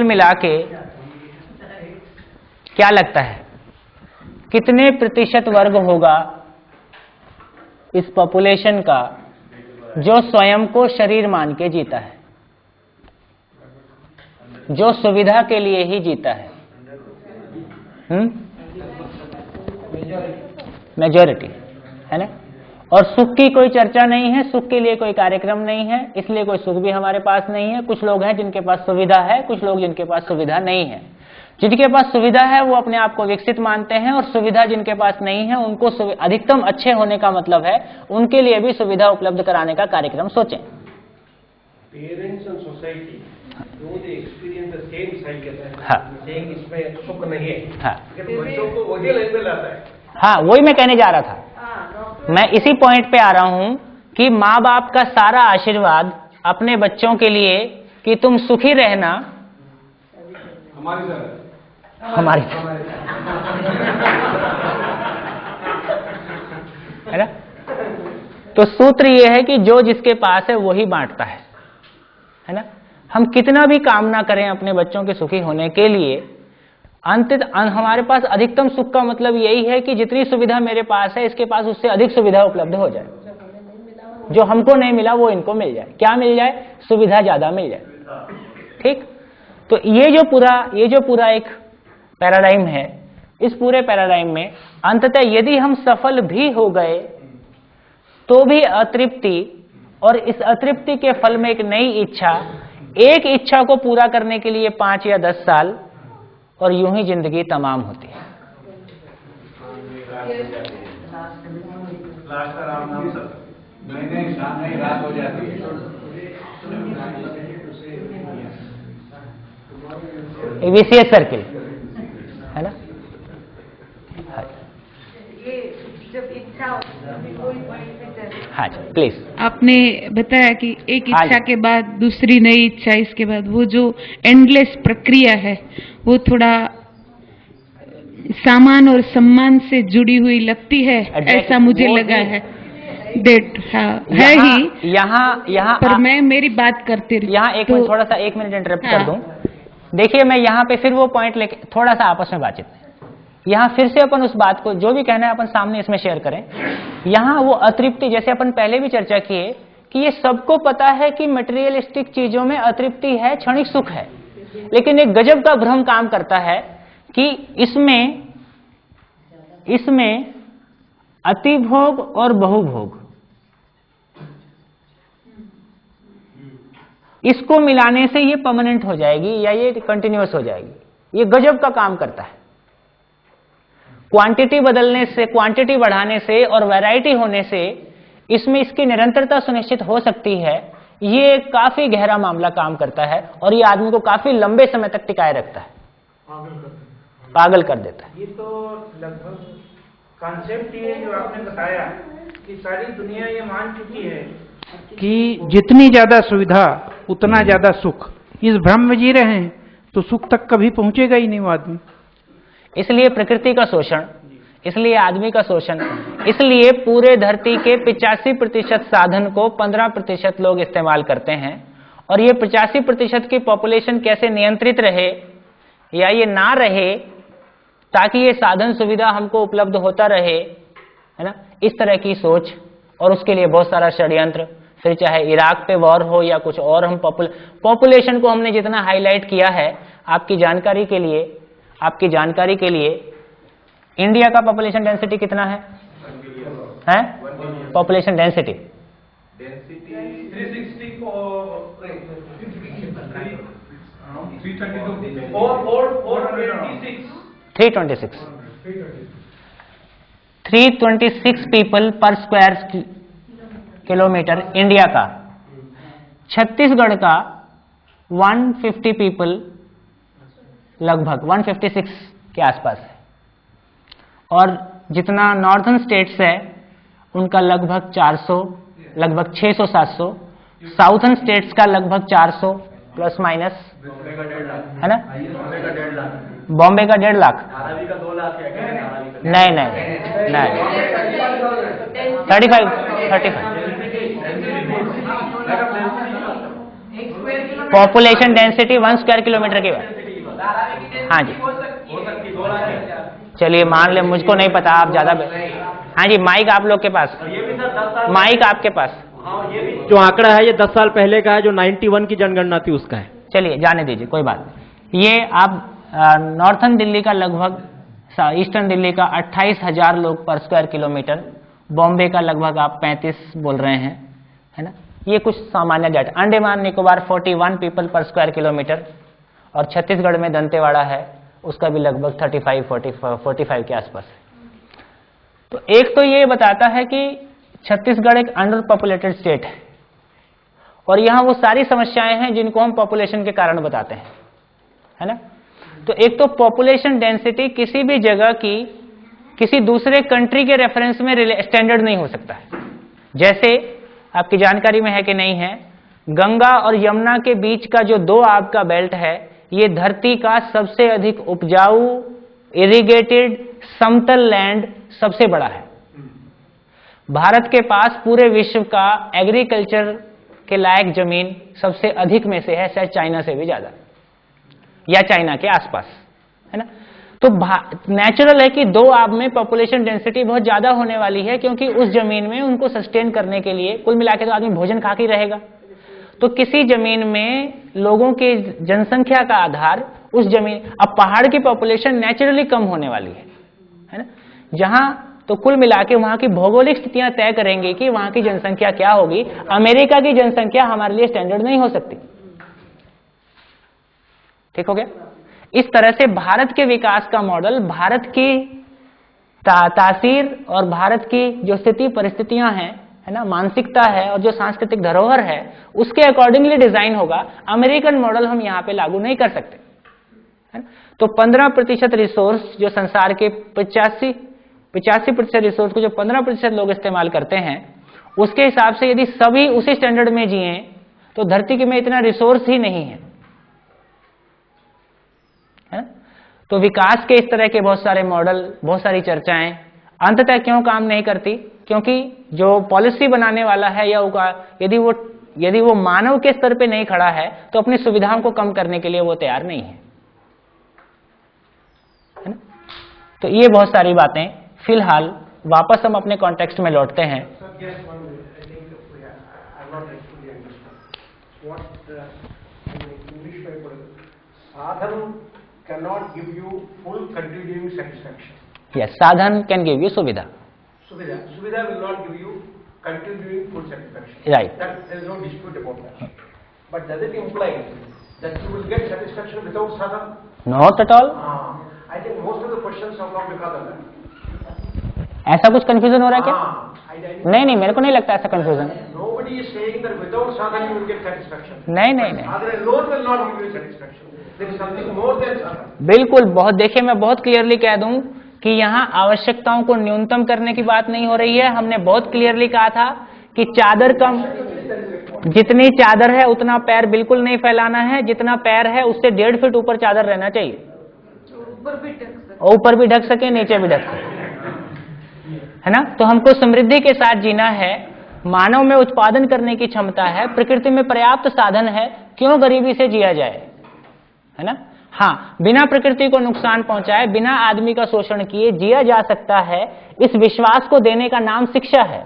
मिला के क्या लगता है कितने प्रतिशत वर्ग होगा इस पॉपुलेशन का जो स्वयं को शरीर मान के जीता है, जो सुविधा के लिए ही जीता है? मेजॉरिटी, है ना। और सुख की कोई चर्चा नहीं है, सुख के लिए कोई कार्यक्रम नहीं है, इसलिए कोई सुख भी हमारे पास नहीं है। कुछ लोग हैं जिनके पास सुविधा है, कुछ लोग जिनके पास सुविधा नहीं है। जिनके पास सुविधा है वो अपने आप को विकसित मानते हैं, और सुविधा जिनके पास नहीं है उनको अधिकतम अच्छे होने का मतलब है उनके लिए भी सुविधा उपलब्ध कराने का कार्यक्रम सोचें। पेरेंट्स एंड सोसाइटी दो दे एक्सपीरियंस द सेम साइकिल। हाँ, सेइंग इसमें सुख नहीं है। हाँ, लेकिन बच्चों को वही लाइन में लाता है। हाँ, वही मैं कहने जा रहा था। मैं इसी पॉइंट पे आ रहा हूं कि माँ बाप का सारा आशीर्वाद अपने बच्चों के लिए कि तुम सुखी रहना, हमारी है ना। तो सूत्र ये है कि जो जिसके पास है वही बांटता है ना। हम कितना भी कामना करें अपने बच्चों के सुखी होने के लिए, अंततः हमारे पास अधिकतम सुख का मतलब यही है कि जितनी सुविधा मेरे पास है इसके पास उससे अधिक सुविधा उपलब्ध हो जाए। जो हमको नहीं मिला वो इनको मिल जाए। क्या मिल जाए? सुविधा ज्यादा मिल जाए। ठीक, तो ये जो पूरा एक पैराडाइम है, इस पूरे पैराडाइम में अंततः यदि हम सफल भी हो गए तो भी अतृप्ति, और इस अतृप्ति के फल में एक नई इच्छा, एक इच्छा को पूरा करने के लिए 5 या 10 साल, और यूं ही जिंदगी तमाम होती है। रात हो जाती है। विशेष सर्किल, है ना। ये जब इच्छा कोई पॉइंट पे चले। हाँ जी, प्लीज। आपने बताया कि एक हाँ इच्छा जी। के बाद दूसरी नई इच्छा, इसके बाद वो जो एंडलेस प्रक्रिया है वो थोड़ा सामान और सम्मान से जुड़ी हुई लगती है, ऐसा मुझे लगा है। डेट है ही यहाँ पर मैं मेरी बात करती रही। यहाँ एक मिनट, थोड़ा सा 1 मिनट इंटरप्ट कर दूं। देखिए, मैं यहाँ पे फिर वो पॉइंट लेके थोड़ा सा आपस में बातचीत में, यहाँ फिर से अपन उस बात को जो भी कहना है अपन सामने इसमें शेयर करें। यहाँ वो अतृप्ति, जैसे अपन पहले भी चर्चा किए कि ये सबको पता है कि मटेरियलिस्टिक चीजों में अतृप्ति है, क्षणिक सुख है, लेकिन एक गजब का भ्रम काम करता है कि इसमें अतिभोग और बहुभोग, इसको मिलाने से ये परमानेंट हो जाएगी या ये कंटिन्यूअस हो जाएगी। ये गजब का काम करता है। क्वांटिटी बदलने से, क्वांटिटी बढ़ाने से और वैरायटी होने से इसमें इसकी निरंतरता सुनिश्चित हो सकती है। ये काफी गहरा मामला काम करता है और ये आदमी को काफी लंबे समय तक टिकाए रखता है, पागल कर देता है। ये तो लगभग कॉन्सेप्ट ये जो आपने बताया कि सारी दुनिया ये मान चुकी है कि जितनी ज्यादा सुविधा उतना ज्यादा सुख। इस भ्रम में जी रहे हैं तो सुख तक कभी पहुंचेगा ही नहीं वो आदमी। इसलिए प्रकृति का शोषण, इसलिए आदमी का शोषण, इसलिए पूरे धरती के 85% साधन को 15% लोग इस्तेमाल करते हैं। और ये 85% की पॉपुलेशन कैसे नियंत्रित रहे या ये ना रहे ताकि ये साधन सुविधा हमको उपलब्ध होता रहे, है ना, इस तरह की सोच। और उसके लिए बहुत सारा षड्यंत्र, फिर चाहे इराक पे वॉर हो या कुछ और। हम पॉपुलेशन को हमने जितना हाईलाइट किया है, आपकी जानकारी के लिए इंडिया का पॉपुलेशन डेंसिटी कितना है? 1 पॉपुलेशन डेंसिटी 326 पीपल पर स्क्वायर किलोमीटर इंडिया का। छत्तीसगढ़ का 150 पीपल लगभग 156 के आसपास है, और जितना नॉर्थर्न स्टेट्स है उनका लगभग 400, लगभग 600-700, साउथर्न स्टेट्स का लगभग 400 प्लस माइनस, है ना। बॉम्बे का 1.5 लाख, नहीं नहीं नहीं, 35 पॉपुलेशन डेंसिटी 1 स्क्वायर किलोमीटर की बात। हाँ जी, चलिए मान ले, मुझको नहीं पता, आप ज्यादा। हाँ जी, माइक आप लोग के पास, माइक आपके पास। जो आंकड़ा है ये 10 साल पहले का है, जो 91 की जनगणना थी उसका है। चलिए जाने दीजिए, कोई बात नहीं। ये आप नॉर्थर्न दिल्ली का लगभग, ईस्टर्न दिल्ली का 28,000 लोग पर स्क्वायर किलोमीटर, बॉम्बे का लगभग आप 35 बोल रहे हैं, है ना। ये कुछ सामान्य डाटा। अंडमान निकोबार 41 पीपल पर स्क्वायर किलोमीटर, और छत्तीसगढ़ में दंतेवाड़ा है, उसका भी लगभग 45 के आसपास है। तो एक तो ये बताता है कि छत्तीसगढ़ एक अंडर पॉपुलेटेड स्टेट है, और यहाँ वो सारी समस्याएं हैं जिनको हम पॉपुलेशन के कारण बताते हैं, है ना। तो एक तो पॉपुलेशन डेंसिटी किसी भी जगह की किसी दूसरे कंट्री के रेफरेंस में स्टैंडर्ड नहीं हो सकता है। जैसे आपकी जानकारी में है कि नहीं है, गंगा और यमुना के बीच का जो 2 आब का बेल्ट है, ये धरती का सबसे अधिक उपजाऊ इरिगेटेड समतल लैंड सबसे बड़ा है। भारत के पास पूरे विश्व का एग्रीकल्चर के लायक जमीन सबसे अधिक में से है, शायद चाइना से भी ज्यादा या चाइना के आसपास, है ना। तो नेचुरल है कि 2 आब में पॉपुलेशन डेंसिटी बहुत ज्यादा होने वाली है, क्योंकि उस जमीन में उनको सस्टेन करने के लिए कुल मिला के तो आदमी भोजन खा के रहेगा। तो किसी जमीन में लोगों की जनसंख्या का आधार उस जमीन, अब पहाड़ की पॉपुलेशन नेचुरली कम होने वाली है ना, जहां तो कुल मिला के वहां की भौगोलिक स्थितियां तय करेंगी कि वहां की जनसंख्या क्या होगी। अमेरिका की जनसंख्या हमारे लिए स्टैंडर्ड नहीं हो सकती, ठीक हो गया। इस तरह से भारत के विकास का मॉडल भारत की तासीर और भारत की जो स्थिति परिस्थितियां हैं, है ना, मानसिकता है और जो सांस्कृतिक धरोहर है, उसके अकॉर्डिंगली डिजाइन होगा। अमेरिकन मॉडल हम यहां पे लागू नहीं कर सकते, है ना? तो 15% रिसोर्स जो संसार के 85% रिसोर्स को जो 15% लोग इस्तेमाल करते हैं, उसके हिसाब से यदि सभी उसी स्टैंडर्ड में जिए तो धरती के में इतना रिसोर्स ही नहीं है, है? तो विकास के इस तरह के बहुत सारे मॉडल, बहुत सारी चर्चाएं अंततः क्यों काम नहीं करती? क्योंकि जो पॉलिसी बनाने वाला है या यदि वो मानव के स्तर पे नहीं खड़ा है तो अपनी सुविधाओं को कम करने के लिए वो तैयार नहीं है ना? तो ये बहुत सारी बातें। फिलहाल वापस हम अपने कॉन्टेक्स्ट में लौटते हैं। साधन cannot give you full continuing satisfaction. Yes, sadhan can give you suvidha. Suvidha will not give you continuing full satisfaction. Right. That there is no dispute about that. But does it imply that you will get satisfaction without sadhan? Not at all. I think most of the questions are not because of that. ऐसा कुछ confusion हो रहा है क्या? नहीं, मेरे को नहीं लगता ऐसा confusion. Nobody is saying that without sadhan you will get satisfaction. नहीं। Sadhan alone will not give you satisfaction. There is something more than sadhan. बिल्कुल, बहुत देखिए, मैं बहुत क्लियरली कह दूं कि यहाँ आवश्यकताओं को न्यूनतम करने की बात नहीं हो रही है। हमने बहुत क्लियरली कहा था कि चादर कम, जितनी चादर है उतना पैर बिल्कुल नहीं फैलाना है, जितना पैर है उससे 1.5 फीट ऊपर चादर रहना चाहिए, ऊपर भी ढक सके नीचे भी ढक सके, है ना। तो हमको समृद्धि के साथ जीना है। मानव में उत्पादन करने की क्षमता है, प्रकृति में पर्याप्त साधन है, क्यों गरीबी से जिया जाए, है ना। हाँ, बिना प्रकृति को नुकसान पहुंचाए, बिना आदमी का शोषण किए जिया जा सकता है। इस विश्वास को देने का नाम शिक्षा है।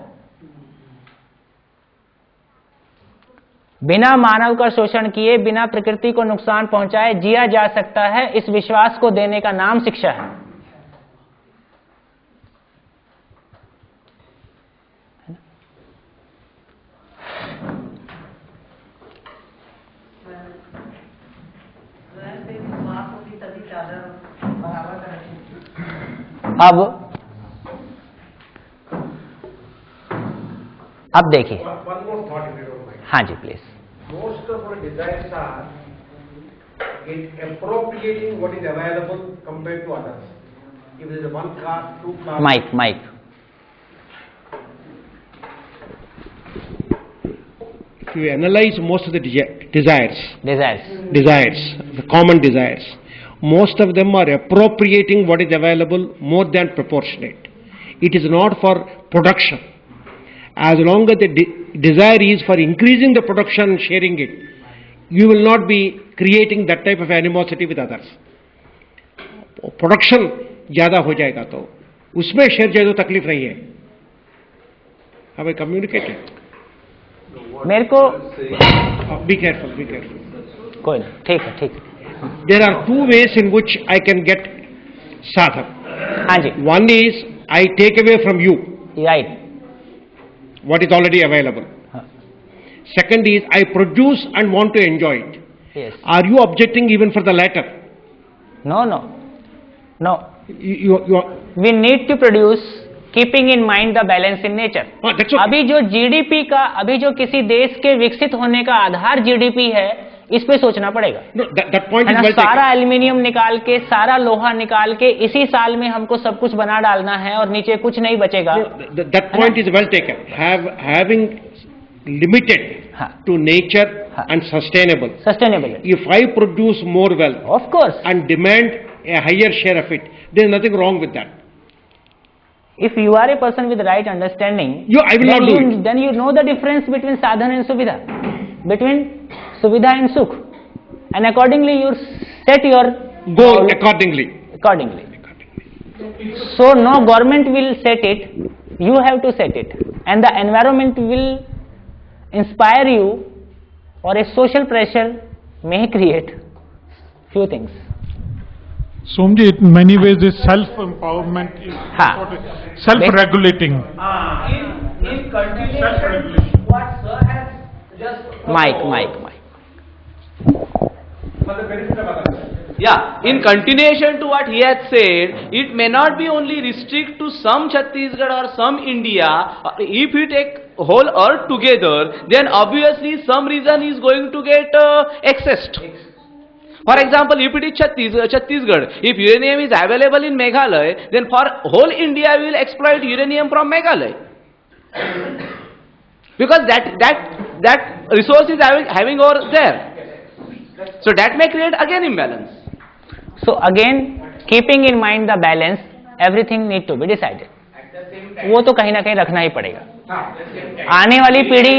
बिना मानव का शोषण किए, बिना प्रकृति को नुकसान पहुंचाए जिया जा सकता है, इस विश्वास को देने का नाम शिक्षा है। अब देखिए, One more thought, if you don't mind. हाँ जी please. Most of our desires are in appropriating what is available compared to others. If there is one car, two cars. Mic If you analyze most of the desires, desires the common desires, most of them are appropriating what is available more than proportionate. It is not for production. As long as the desire is for increasing the production and sharing it, you will not be creating that type of animosity with others. Production ज़्यादा हो जाएगा तो उसमें share जाए तो तकलीफ नहीं है. Have I communicated? मेरे को Be careful. कोई नहीं, ठीक है। There are two ways in which I can get sadhak. हाँ जी, One is I take away from you right, what is already available. Second is I produce and want to enjoy it. Yes, Are you objecting even for the latter? No, You are, we need to produce keeping in mind the balance in nature. that's okay. अभी जो GDP का, अभी जो किसी देश के विकसित होने का आधार जीडीपी है, इस पे सोचना पड़ेगा। No, that point है is ना, well taken. सारा एल्यूमिनियम निकाल के, सारा लोहा निकाल के इसी साल में हमको सब कुछ बना डालना है और नीचे कुछ नहीं बचेगा। No, that point is well taken. Having limited to nature and sustainable. If I produce more wealth, of course, and demand a higher share of it, there is nothing wrong with that. If you are a person with right understanding, I will not do it. Then you know the difference between sadhan and suvidha, between suvidha and sukh, and accordingly you set your goal accordingly. So no government will set it, you have to set it, and the environment will inspire you, or a social pressure may create few things. Somji, in many ways, this self-empowerment is self-regulating. In continuation, what sir has just Mike. Yeah, in continuation to what he had said, it may not be only restrict to some Chhattisgarh or some India. If you take whole earth together, then obviously some reason is going to get accessed. For example, if it is Chhattisgarh, if uranium is available in Meghalaya, then for whole India we will exploit uranium from Meghalaya. Because that resource is having over there. So that may create again imbalance. So again, keeping in mind the balance, everything need to be decided. वो तो कहीं ना कहीं रखना ही पड़ेगा। आने वाली पीढ़ी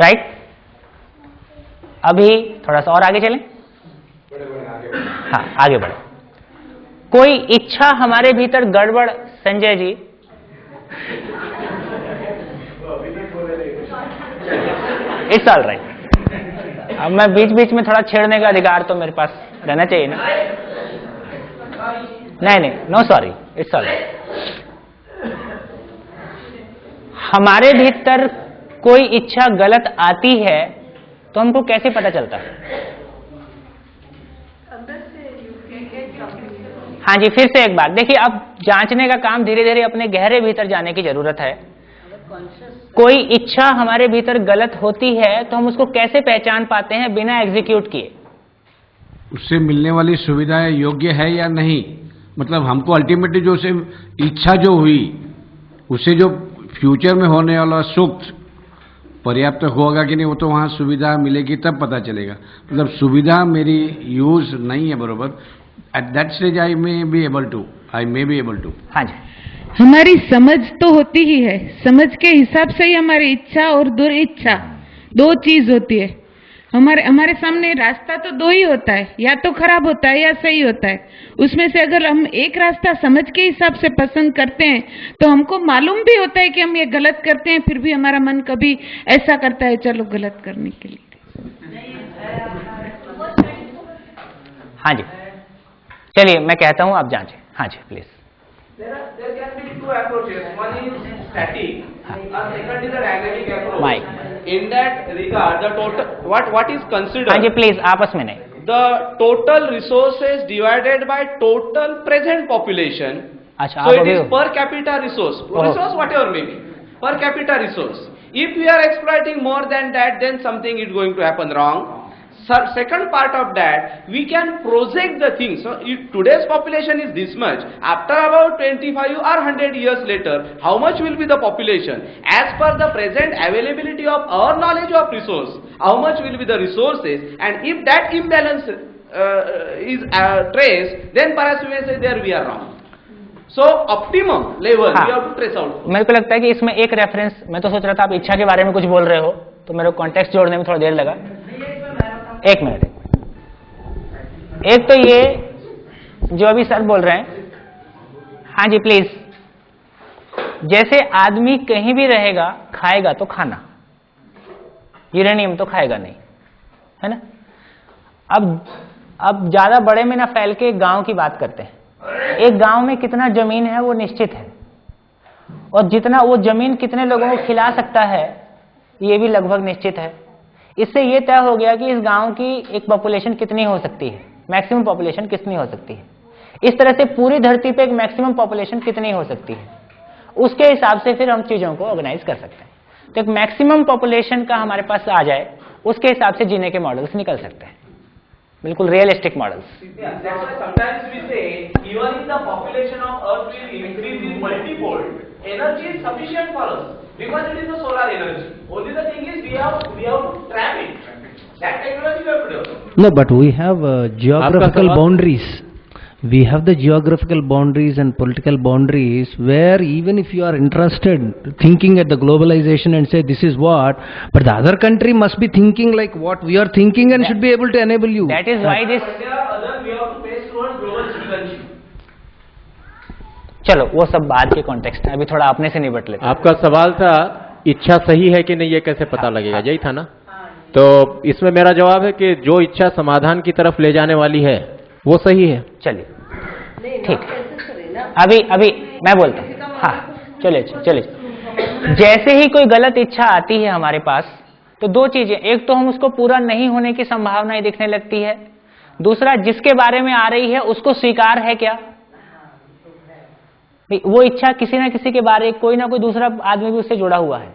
राइट। अभी थोड़ा सा और आगे चलें। हाँ, आगे बढ़े। कोई इच्छा हमारे भीतर गड़बड़, Sanjay ji, it's all right. अब मैं बीच बीच में थोड़ा छेड़ने का अधिकार तो मेरे पास रहना चाहिए ना। नहीं, no sorry, it's all right. हमारे भीतर कोई इच्छा गलत आती है तो हमको कैसे पता चलता है? हाँ जी, फिर से एक बार देखिए, अब जांचने का काम धीरे धीरे अपने गहरे भीतर जाने की जरूरत है। कोई इच्छा हमारे भीतर गलत होती है तो हम उसको कैसे पहचान पाते हैं बिना एग्जीक्यूट किए? उससे मिलने वाली सुविधाएं योग्य है या नहीं, मतलब हमको अल्टीमेटली जो उसे इच्छा जो हुई, उसे जो फ्यूचर में होने वाला सुख पर्याप्त होगा कि नहीं, वो तो वहाँ सुविधा मिलेगी तब पता चलेगा। मतलब सुविधा मेरी यूज नहीं है बरोबर, at that stage I may be able to. हाँ जी, हमारी समझ तो होती ही है, समझ के हिसाब से ही हमारी इच्छा और दुर्इच्छा दो चीज होती है। हमारे सामने रास्ता तो दो ही होता है, या तो खराब होता है या सही होता है। उसमें से अगर हम एक रास्ता समझ के हिसाब से पसंद करते हैं तो हमको मालूम भी होता है कि हम ये गलत करते हैं, फिर भी हमारा मन कभी ऐसा करता है चलो गलत करने के लिए। हाँ जी, चलिए मैं कहता हूं, आप जांचें। हाँ जी please. There can be two two approaches. One is static, second is a dynamic approach. Mike. In that regard, the total what is considered? हाँ जी प्लीज आपस में नहीं. The total resources divided by total present population. अच्छा, So आप it अभी is per capita resource, resource whatever may be, per capita resource. If we are exploiting more than that, then something is going to happen wrong. Second part of that, we can project the thing. So if today's population is this much, after about 25 or 100 years later, how much will be the population? As per the present availability of our knowledge of resource, how much will be the resources? And if that imbalance is traced, then perhaps we may say there we are wrong. So optimum level we have to trace out. मेरे को लगता है कि इसमें एक reference, मैं तो सोच रहा था आप इच्छा के बारे में कुछ बोल रहे हो, तो मेरे को कॉन्टेक्स्ट जोड़ने में थोड़ा देर लगा. एक मिनट. एक तो ये जो अभी सर बोल रहे हैं, हाँ जी प्लीज, जैसे आदमी कहीं भी रहेगा खाएगा तो खाना, यूरेनियम तो खाएगा नहीं, है ना. अब ज्यादा बड़े में ना फैल के गांव की बात करते हैं. एक गांव में कितना जमीन है वो निश्चित है, और जितना वो जमीन कितने लोगों को खिला सकता है ये भी लगभग निश्चित है. इससे ये तय हो गया कि इस गांव की एक पॉपुलेशन कितनी हो सकती है, मैक्सिमम पॉपुलेशन कितनी हो सकती है. इस तरह से पूरी धरती पे एक मैक्सिमम पॉपुलेशन कितनी हो सकती है, उसके हिसाब से फिर हम चीजों को ऑर्गेनाइज कर सकते हैं. तो एक मैक्सिमम पॉपुलेशन का हमारे पास आ जाए, उसके हिसाब से जीने के मॉडल्स निकल सकते हैं, बिल्कुल realistic models. Sometimes we say even if the population of Earth will increase in multifold, energy is sufficient for us because it is the solar energy. Only the thing is we have to trap it. That technology we have to develop. No, but we have geographical boundaries. We have the geographical boundaries and political boundaries where even if you are interested, thinking at the globalization and say this is what, but the other country must be thinking like what we are thinking and should be able to enable you. That is why this. We have to face towards global citizenship. चलो वो सब बाद के context है, अभी थोड़ा अपने से निपट लेते हैं. आपका सवाल था इच्छा सही है कि नहीं ये कैसे पता लगेगा, यही था ना. तो इसमें मेरा जवाब है कि जो इच्छा समाधान की तरफ ले जाने वाली है वो सही है. चलिए ठीक, अभी मैं बोलता हूँ. हाँ चलिए. जैसे ही कोई गलत इच्छा आती है हमारे पास, तो दो चीजें, एक तो हम उसको पूरा नहीं होने की संभावनाएं दिखने लगती है, दूसरा जिसके बारे में आ रही है उसको स्वीकार है क्या. वो इच्छा किसी ना किसी के बारे, कोई ना कोई दूसरा आदमी भी उससे जुड़ा हुआ है.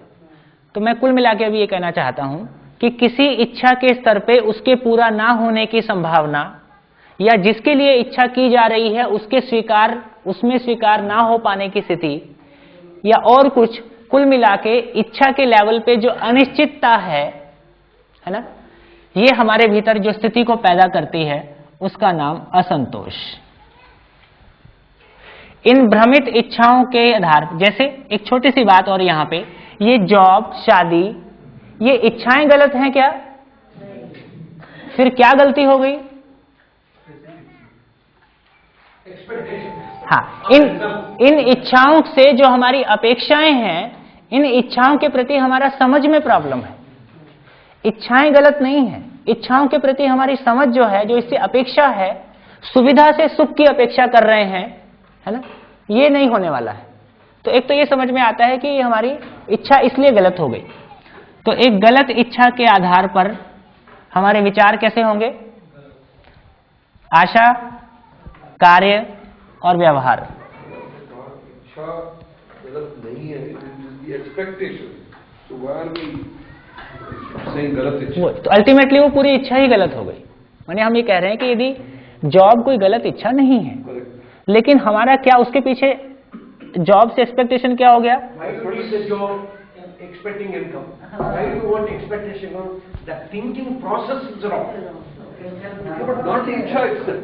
तो मैं कुल मिला के अभी ये कहना चाहता हूं कि किसी इच्छा के स्तर पे उसके पूरा ना होने की संभावना, या जिसके लिए इच्छा की जा रही है उसमें स्वीकार ना हो पाने की स्थिति, या और कुछ, कुल मिला के इच्छा के लेवल पे जो अनिश्चितता है ना, ये हमारे भीतर जो स्थिति को पैदा करती है उसका नाम असंतोष. इन भ्रमित इच्छाओं के आधार, जैसे एक छोटी सी बात और यहां पे, ये जॉब, शादी, ये इच्छाएं गलत हैं क्या? फिर क्या गलती हो गई? हाँ, इन इच्छाओं से जो हमारी अपेक्षाएं हैं, इन इच्छाओं के प्रति हमारा समझ में प्रॉब्लम है. इच्छाएं गलत नहीं है, इच्छाओं के प्रति हमारी समझ जो है, जो इससे अपेक्षा है, सुविधा से सुख की अपेक्षा कर रहे हैं, है ना, ये नहीं होने वाला है. तो एक तो ये समझ में आता है कि ये हमारी इच्छा इसलिए गलत हो गई. तो एक गलत इच्छा के आधार पर हमारे विचार कैसे होंगे? आशा, कार्य और व्यवहार. इच्छा गलत नहीं है, it is the expectation. So why are we saying गलत इच्छा? तो अल्टीमेटली वो पूरी इच्छा ही गलत हो गई. माने हम ये कह रहे हैं कि यदि जॉब कोई गलत इच्छा नहीं है, लेकिन हमारा क्या उसके पीछे जॉब से एक्सपेक्टेशन क्या हो गया? Expecting income. Why do you want expectation? The thinking process is wrong. But not the इच्छा itself.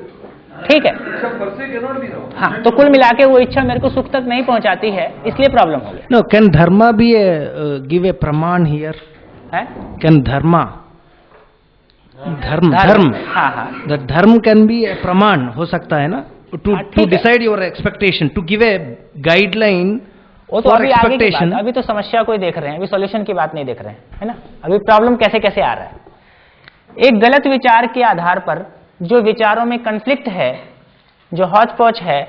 ठीक है. इच्छा per se cannot be wrong. हाँ, तो कुल मिला के वो इच्छा मेरे को सुख तक नहीं पहुंचाती है, इसलिए प्रॉब्लम हो गया. No, can dharma be give a praman here? है? Can dharma? धर्म. हाँ. The dharma can be a praman, हो सकता है ना? To decide your expectation, to give a guideline. वो तो अभी आगे की बात, अभी तो समस्या को ही देख रहे हैं, अभी सॉल्यूशन की बात नहीं देख रहे हैं, है ना. अभी प्रॉब्लम कैसे कैसे आ रहा है. एक गलत विचार के आधार पर जो विचारों में कन्फ्लिक्ट है, जो हौच पौच है,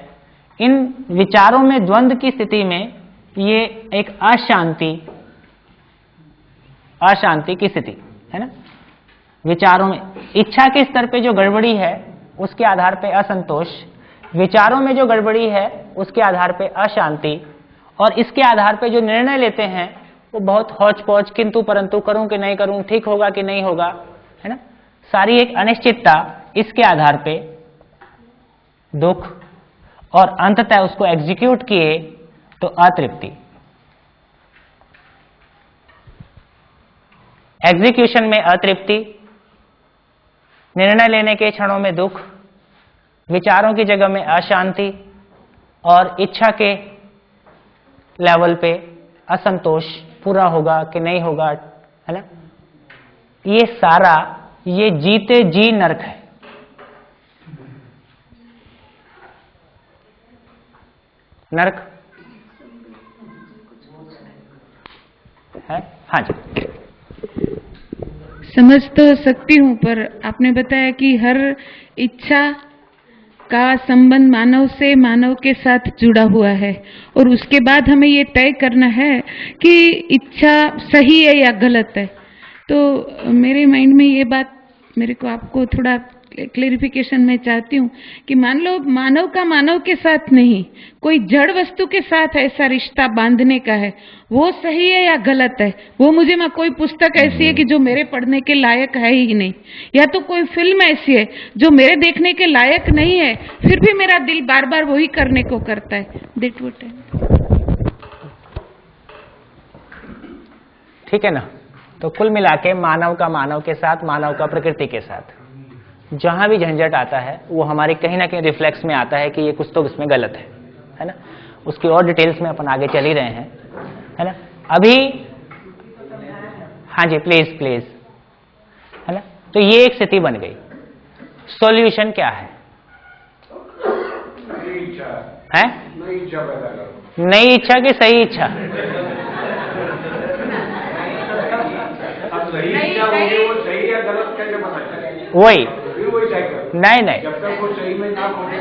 इन विचारों में द्वंद्व की स्थिति में ये एक अशांति की स्थिति है ना। विचारों में इच्छा के स्तर पे जो गड़बड़ी है उसके आधार पे असंतोष, विचारों में जो गड़बड़ी है उसके आधार पे अशांति, और इसके आधार पे जो निर्णय लेते हैं वो बहुत हौच पौच, किंतु परंतु, करूं कि नहीं करूं, ठीक होगा कि नहीं होगा, है ना, सारी एक अनिश्चितता। इसके आधार पे दुख, और अंततः उसको एग्जीक्यूट किए तो अतृप्ति। एग्जीक्यूशन में अतृप्ति, निर्णय लेने के क्षणों में दुख, विचारों की जगह में अशांति, और इच्छा के लेवल पे असंतोष, पूरा होगा कि नहीं होगा, है ना। ये सारा ये जीते जी नरक है। नरक है। हाँ जी, समझ तो सकती हूँ, पर आपने बताया कि हर इच्छा का संबंध मानव से, मानव के साथ जुड़ा हुआ है, और उसके बाद हमें ये तय करना है कि इच्छा सही है या गलत है। तो मेरे माइंड में ये बात, मेरे को आपको थोड़ा क्लेरिफिकेशन मैं चाहती हूँ कि मान लो मानव का मानव के साथ नहीं, कोई जड़ वस्तु के साथ ऐसा रिश्ता बांधने का है, वो सही है या गलत है? वो मुझे कोई पुस्तक ऐसी है कि जो मेरे पढ़ने के लायक है ही नहीं, या तो कोई फिल्म ऐसी है जो मेरे देखने के लायक नहीं है, फिर भी मेरा दिल बार बार वही करने को करता है। दैट व्हाट है। ठीक है ना। तो कुल मिला के मानव का मानव के साथ, मानव का प्रकृति के साथ जहां भी झंझट आता है वो हमारे कहीं ना कहीं रिफ्लेक्स में आता है कि ये कुछ तो इसमें गलत है ना। उसकी और डिटेल्स में अपन आगे चल ही रहे हैं, है ना। अभी हाँ जी, प्लीज प्लीज, है ना। तो ये एक स्थिति बन गई। सॉल्यूशन क्या है? नई इच्छा की सही इच्छा? वही नहीं नहीं, जब तक वो सही में ना पहुंचे,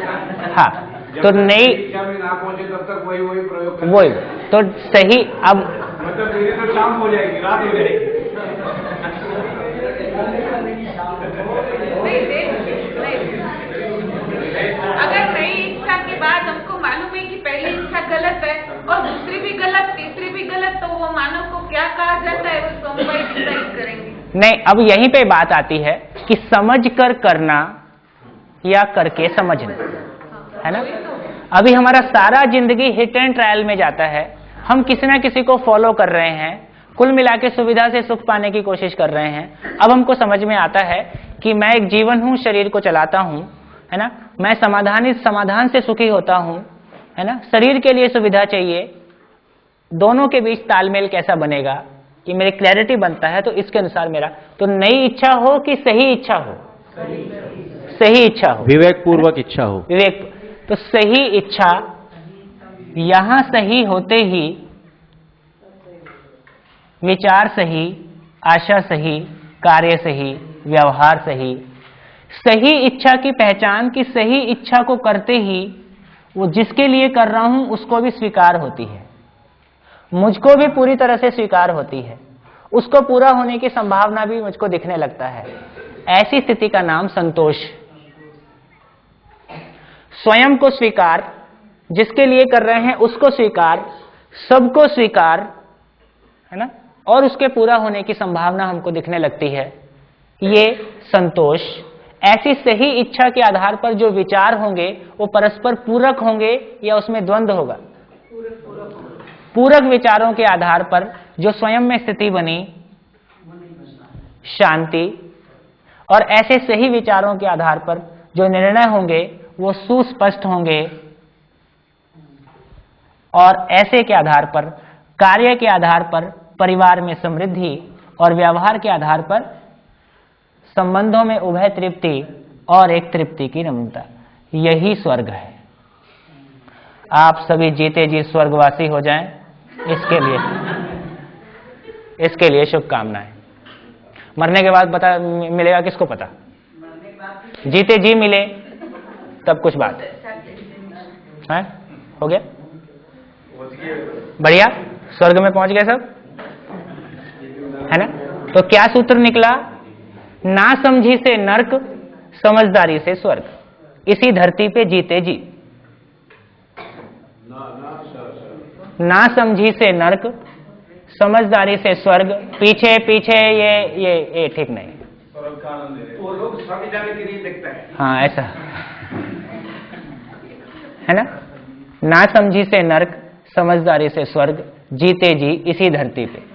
हाँ, तो नई इच्छा में ना पहुंचे तब तक वही प्रयोग करते। वही तो सही। अब मतलब मेरी तो शाम हो जाएगी, रात हो जाएगी। अगर नई इच्छा के बाद हमको मालूम है कि पहली इच्छा गलत है और दूसरी भी गलत, तीसरी भी गलत, तो वो मानव को क्या कहा जाता है, उसको हम वही डिसाइड करेंगे। नहीं, अब यहीं पे बात आती है कि समझ कर करना या करके समझना, है ना। अभी हमारा सारा जिंदगी हिट एंड ट्रायल में जाता है, हम किसी ना किसी को फॉलो कर रहे हैं, कुल मिला के सुविधा से सुख पाने की कोशिश कर रहे हैं। अब हमको समझ में आता है कि मैं एक जीवन हूं, शरीर को चलाता हूं, है ना, मैं समाधान से सुखी होता हूं, है ना, शरीर के लिए सुविधा चाहिए, दोनों के बीच तालमेल कैसा बनेगा, कि मेरी क्लैरिटी बनता है, तो इसके अनुसार मेरा, तो नई इच्छा हो कि सही इच्छा हो? सही इच्छा हो, विवेक पूर्वक इच्छा हो। विवेक, तो सही इच्छा यहां सही होते ही विचार सही, आशा सही, कार्य सही, व्यवहार सही। सही इच्छा की पहचान की सही इच्छा को करते ही वो जिसके लिए कर रहा हूं उसको भी स्वीकार होती है, मुझको भी पूरी तरह से स्वीकार होती है, उसको पूरा होने की संभावना भी मुझको दिखने लगता है। ऐसी स्थिति का नाम संतोष। स्वयं को स्वीकार, जिसके लिए कर रहे हैं उसको स्वीकार, सबको स्वीकार, है ना, और उसके पूरा होने की संभावना हमको दिखने लगती है, ये संतोष। ऐसी सही इच्छा के आधार पर जो विचार होंगे वो परस्पर पूरक होंगे या उसमें द्वंद्व होगा? पूरक विचारों के आधार पर जो स्वयं में स्थिति बनी, शांति, और ऐसे सही विचारों के आधार पर जो निर्णय होंगे वो सुस्पष्ट होंगे, और ऐसे के आधार पर, कार्य के आधार पर परिवार में समृद्धि, और व्यवहार के आधार पर संबंधों में उभय तृप्ति और एक तृप्ति की रमणता। यही स्वर्ग है। आप सभी जीते जी स्वर्गवासी हो जाएं, इसके लिए शुभकामनाएं। मरने के बाद पता मिलेगा किसको पता? जीते जी मिले तब कुछ बात है। हो गया? बढ़िया, स्वर्ग में पहुंच गए सब, है ना? तो क्या सूत्र निकला? ना समझी से नर्क, समझदारी से स्वर्ग, इसी धरती पे जीते जी। ना समझी से नर्क, समझदारी से स्वर्ग, पीछे पीछे ये ठीक नहीं। वो लोग स्वर्ग जाने के लिए देखते हैं। हाँ, ऐसा है ना? ना समझी से नर्क, समझदारी से स्वर्ग, जीते जी इसी धरती पे।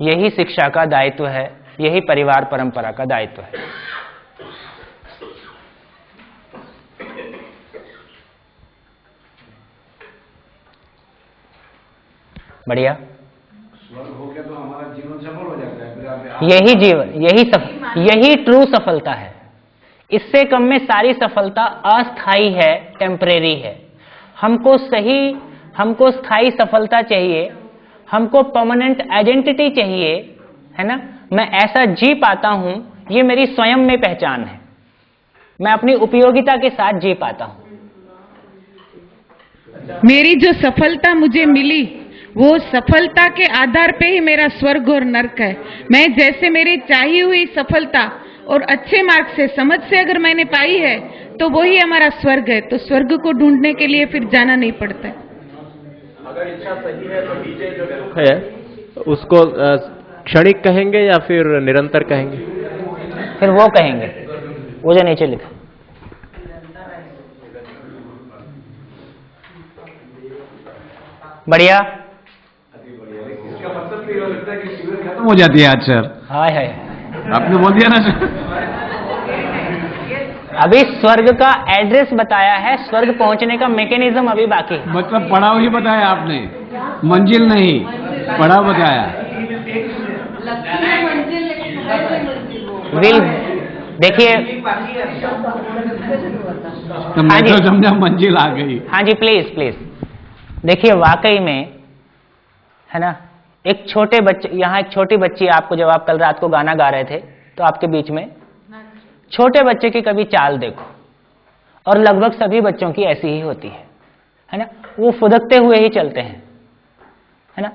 यही शिक्षा का दायित्व है, यही परिवार परंपरा का दायित्व है। बढ़िया, स्वर्ग हो गया तो हमारा जीवन सफल हो जाता है। फिर आप यही जीवन, यही ट्रू सफलता है। इससे कम में सारी सफलता अस्थाई है, टेम्परेरी है। हमको स्थायी सफलता चाहिए, हमको परमानेंट आइडेंटिटी चाहिए, है ना? मैं ऐसा जी पाता हूं, ये मेरी स्वयं में पहचान है, मैं अपनी उपयोगिता के साथ जी पाता हूं। मेरी जो सफलता मुझे मिली, वो सफलता के आधार पे ही मेरा स्वर्ग और नर्क है। मैं जैसे मेरी चाहिए हुई सफलता और अच्छे मार्ग से, समझ से अगर मैंने पाई है, तो वही हमारा स्वर्ग है। तो स्वर्ग को ढूंढने के लिए फिर जाना नहीं पड़ता है। अगर इच्छा सही है तो नीचे जो है उसको क्षणिक कहेंगे या फिर निरंतर कहेंगे? फिर वो कहेंगे, वो जो नीचे लिखा। बढ़िया, इसका मतलब तो ये हो सकता है कि शिविर खत्म हो जाती है आज सर। हाय हाय, आपने बोल दिया ना सर। अभी स्वर्ग का एड्रेस बताया है, स्वर्ग पहुंचने का मैकेनिज्म अभी बाकी है। मतलब पड़ाव ही बताया आपने, मंजिल नहीं, पड़ाव बताया। विल देखिए, तो मैं तो समझा मंजिल आ गई। हाँ जी, प्लीज प्लीज देखिए, वाकई में, है ना? एक छोटे बच्चे, यहाँ एक छोटी बच्ची, आपको जब आप कल रात को गाना गा रहे थे तो आपके बीच में छोटे बच्चे की कभी चाल देखो, और लगभग सभी बच्चों की ऐसी ही होती है ना? वो फुदकते हुए ही चलते हैं, है ना?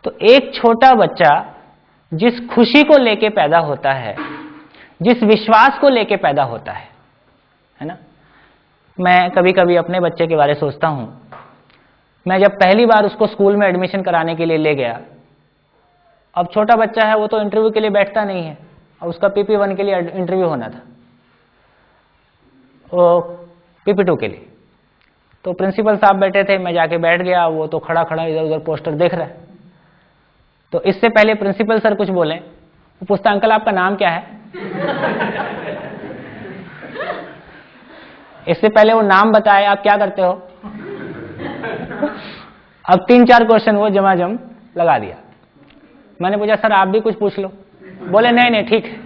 तो एक छोटा बच्चा जिस खुशी को लेके पैदा होता है, जिस विश्वास को लेके पैदा होता है ना? मैं कभी कभी अपने बच्चे के बारे में सोचता हूं। मैं जब पहली बार उसको स्कूल में एडमिशन कराने के लिए ले गया, अब छोटा बच्चा है, वो तो इंटरव्यू के लिए बैठता नहीं है, और उसका PP1 के लिए इंटरव्यू होना था, वो PP2 के लिए। तो प्रिंसिपल साहब बैठे थे, मैं जाके बैठ गया, वो तो खड़ा खड़ा इधर उधर पोस्टर देख रहा है। तो इससे पहले प्रिंसिपल सर कुछ बोले, वो पूछता, अंकल आपका नाम क्या है? इससे पहले वो नाम बताए, आप क्या करते हो? अब 3-4 क्वेश्चन वो जमाजम लगा दिया। मैंने पूछा, सर आप भी कुछ पूछ लो। बोले नहीं नहीं ठीक है।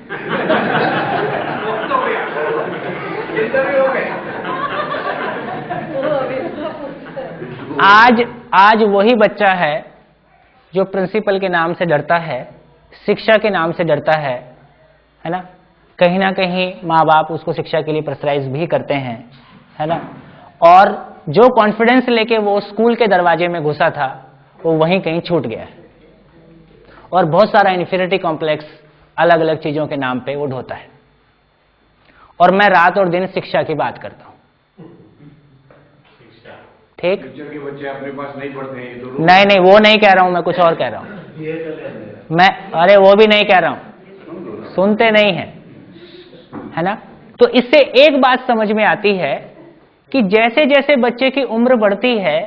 आज वही बच्चा है जो प्रिंसिपल के नाम से डरता है, शिक्षा के नाम से डरता है ना? कहीं ना कहीं माँ बाप उसको शिक्षा के लिए प्रेशराइज भी करते हैं, है ना? और जो कॉन्फिडेंस लेके वो स्कूल के दरवाजे में घुसा था, वो वहीं कहीं छूट गया है, और बहुत सारा इन्फीरियरिटी कॉम्प्लेक्स अलग अलग चीजों के नाम पे वो ढोता है। और मैं रात और दिन शिक्षा की बात करता हूं, ठीक? के बच्चे अपने पास नहीं पढ़ते हैं, तो नहीं नहीं, वो नहीं कह रहा हूं, मैं कुछ और कह रहा हूं। मैं, अरे वो भी नहीं कह रहा हूं, सुनते नहीं है ना? तो इससे एक बात समझ में आती है कि जैसे जैसे बच्चे की उम्र बढ़ती है,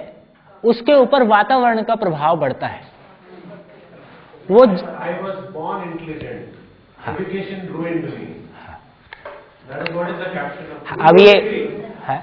उसके ऊपर वातावरण का प्रभाव बढ़ता है। वो I was born intelligent. Education ruined me. That is what is the caption of. अब ये है